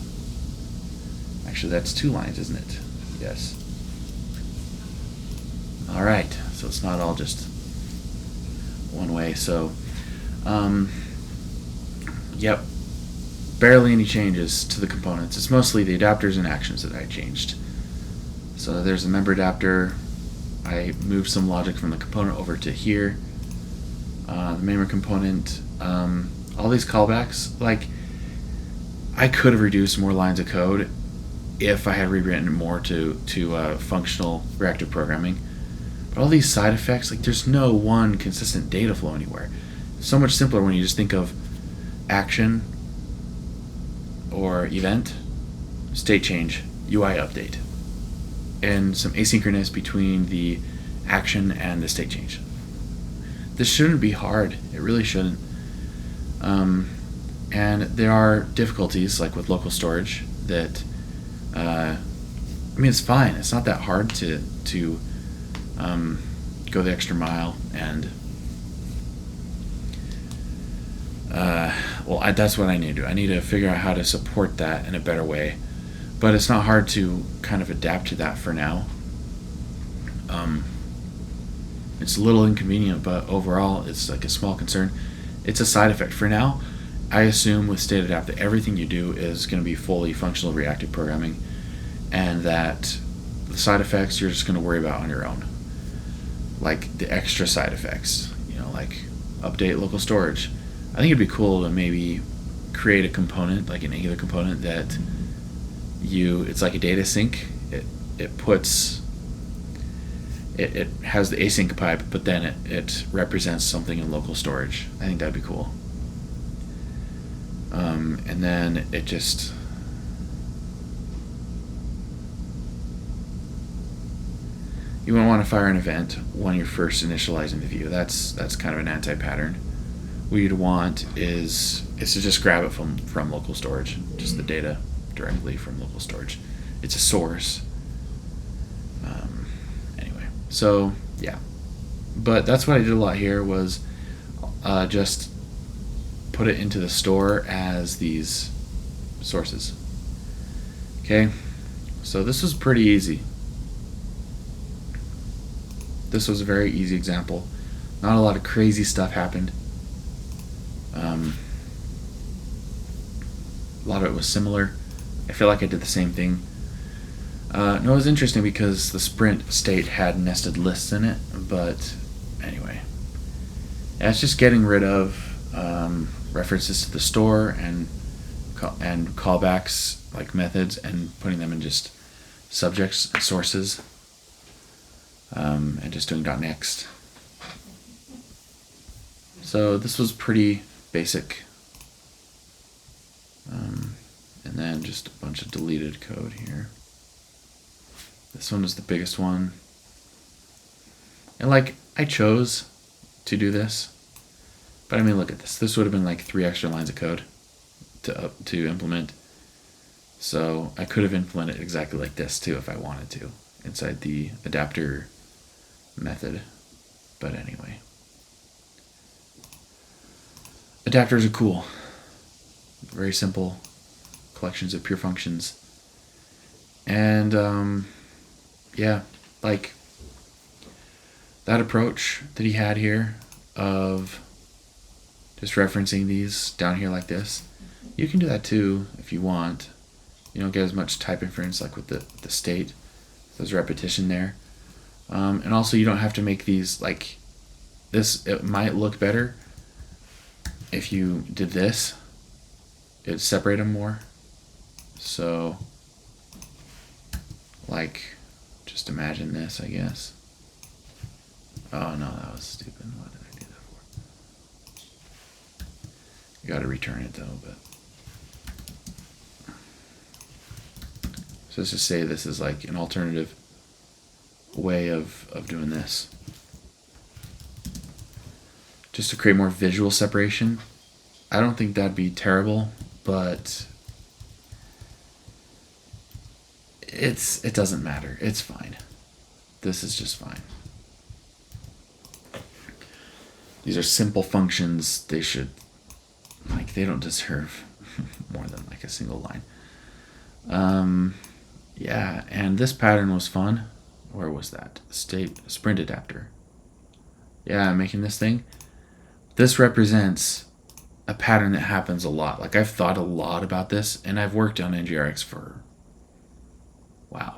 Actually, that's 2 lines, isn't it? Yes. All right, so it's not all just one way. So, yep, barely any changes to the components. It's mostly the adapters and actions that I changed. So there's a member adapter. I moved some logic from the component over to here. The member component, all these callbacks, like, I could have reduced more lines of code if I had rewritten it more to functional reactive programming. But all these side effects, like, there's no one consistent data flow anywhere. It's so much simpler when you just think of action or event, state change, UI update, and some asynchronous between the action and the state change. This shouldn't be hard. It really shouldn't. And there are difficulties, like with local storage, that it's fine. It's not that hard to go the extra mile and that's what I need to do. I need to figure out how to support that in a better way. But it's not hard to kind of adapt to that for now. It's a little inconvenient, but overall it's like a small concern. It's a side effect. For now, I assume with StateAdapt that everything you do is going to be fully functional reactive programming, and that the side effects you're just going to worry about on your own. Like the extra side effects, like update local storage. I think it'd be cool to maybe create a component, like an Angular component, that it's like a data sync. It has the async pipe, but then it represents something in local storage. I think that'd be cool. And then it just you wouldn't want to fire an event when you're first initializing the view. That's kind of an anti-pattern. What you'd want is to just grab it from local storage, just the data directly from local storage. It's a source. Anyway, so yeah, but that's what I did a lot here was just put it into the store as these sources. Okay, so this was pretty easy. This was a very easy example. Not a lot of crazy stuff happened. A lot of it was similar. I feel like I did the same thing. No, it was interesting because the sprint state had nested lists in it, but anyway. Yeah, it's just getting rid of references to the store and callbacks, like methods, and putting them in just subjects and sources, and just doing .next. So this was pretty basic. And then just a bunch of deleted code here. This one was the biggest one. And like, I chose to do this, but I mean, look at this. This would have been like 3 extra lines of code to implement. So I could have implemented exactly like this too if I wanted to inside the adapter method. But anyway, adapters are cool. Very simple collections of pure functions. And yeah, like that approach that he had here of just referencing these down here like this, you can do that too if you want. You don't get as much type inference like with the state. There's repetition there. And also you don't have to make these like this. It might look better if you did this. It'd separate them more. So like, just imagine this, I guess. Oh no, that was stupid. What did I do that for? You gotta return it though, but. So let's just say this is like an alternative way of doing this. Just to create more visual separation. I don't think that'd be terrible, but it doesn't matter. It's fine. This is just fine. These are simple functions. They don't deserve more than like a single line. Yeah, and this pattern was fun. Where was that? Sprint adapter. Yeah, I'm making this thing. This represents a pattern that happens a lot. Like, I've thought a lot about this, and I've worked on NgRx for,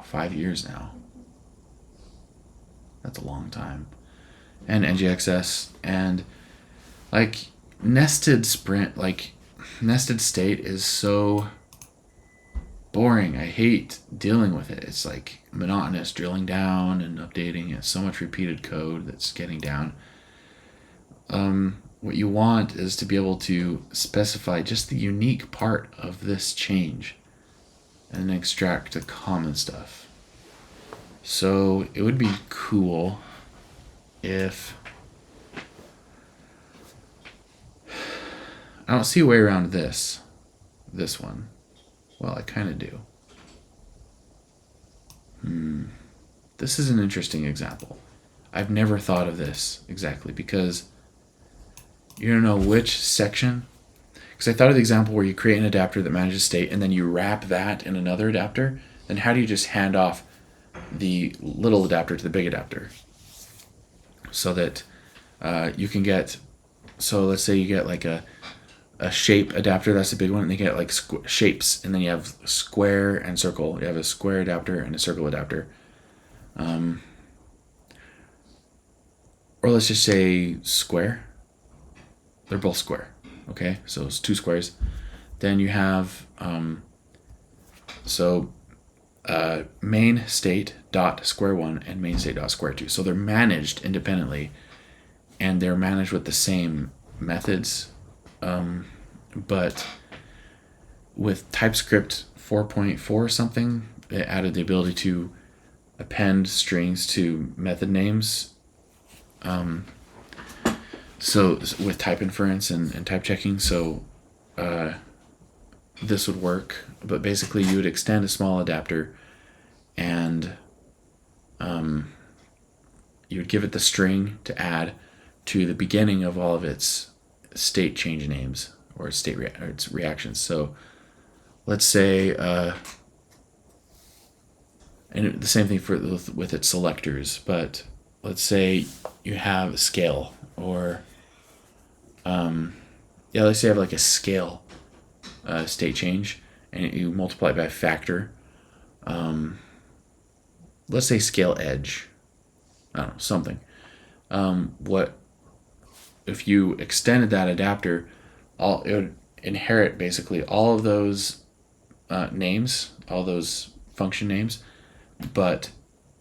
5 years now. That's a long time. And NgXS, and like nested state is so boring. I hate dealing with it. It's like monotonous, drilling down and updating. It's so much repeated code that's getting down. What you want is to be able to specify just the unique part of this change and then extract the common stuff. So it would be cool if I don't see a way around this one. Well, I kind of do. This is an interesting example. I've never thought of this exactly because you don't know which section. Because I thought of the example where you create an adapter that manages state and then you wrap that in another adapter. Then how do you just hand off the little adapter to the big adapter? So that you can get, so let's say you get like a shape adapter, that's a big one, and they get like shapes, and then you have square and circle. You have a square adapter and a circle adapter. Or let's just say square. They're both square. Okay, so it's 2 squares. Then you have main state dot square 1 and main state dot square 2. So they're managed independently, and they're managed with the same methods. But with TypeScript 4.4 or something, it added the ability to append strings to method names. So with type inference and type checking, so this would work. But basically, you would extend a small adapter, and you would give it the string to add to the beginning of all of its state change names, or its reactions. So let's say, and the same thing with its selectors, but let's say you have a scale, or let's say you have like a scale state change, and you multiply it by a factor. Let's say scale edge. I don't know, something. What if you extended that adapter? It would inherit basically all of those names, all those function names, but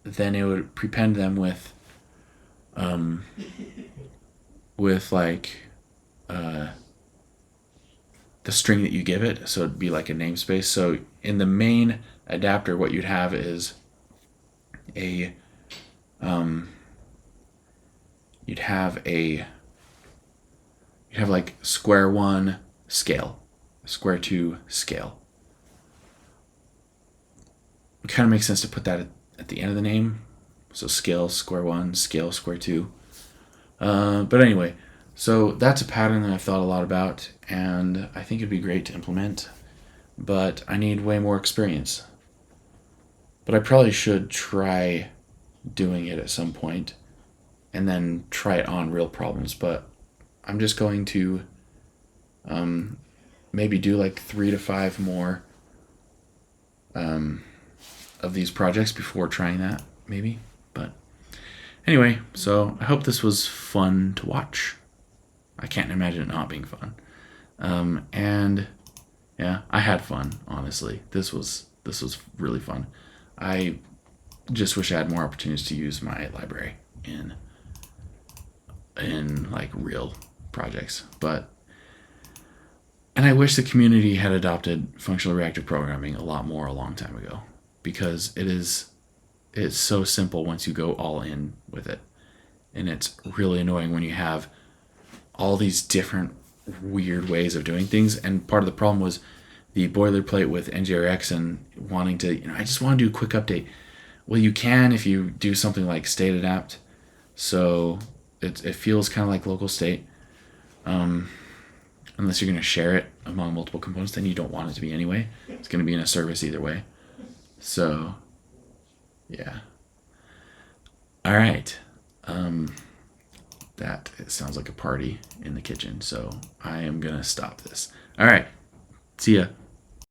then it would prepend them with like the string that you give it. So it'd be like a namespace. So in the main adapter, what you'd have is you'd have like square one scale, square two scale. It kind of makes sense to put that at the end of the name. So scale square one, scale square two. But anyway, so that's a pattern that I've thought a lot about, and I think it'd be great to implement, but I need way more experience. But I probably should try doing it at some point and then try it on real problems. But I'm just going to maybe do like 3 to 5 more of these projects before trying that, maybe. But anyway, so I hope this was fun to watch. I can't imagine it not being fun. And yeah, I had fun, honestly. This was really fun. I just wish I had more opportunities to use my library in like real projects. And I wish the community had adopted functional reactive programming a lot more a long time ago, because it's so simple once you go all in with it. And it's really annoying when you have all these different weird ways of doing things. And part of the problem was the boilerplate with NgRx and wanting to, I just want to do a quick update. Well, you can if you do something like StateAdapt. So it feels kind of like local state. Unless you're going to share it among multiple components, then you don't want it to be anyway. It's going to be in a service either way. So, yeah. All right. That it sounds like a party in the kitchen, so I am going to stop this. All right. See ya.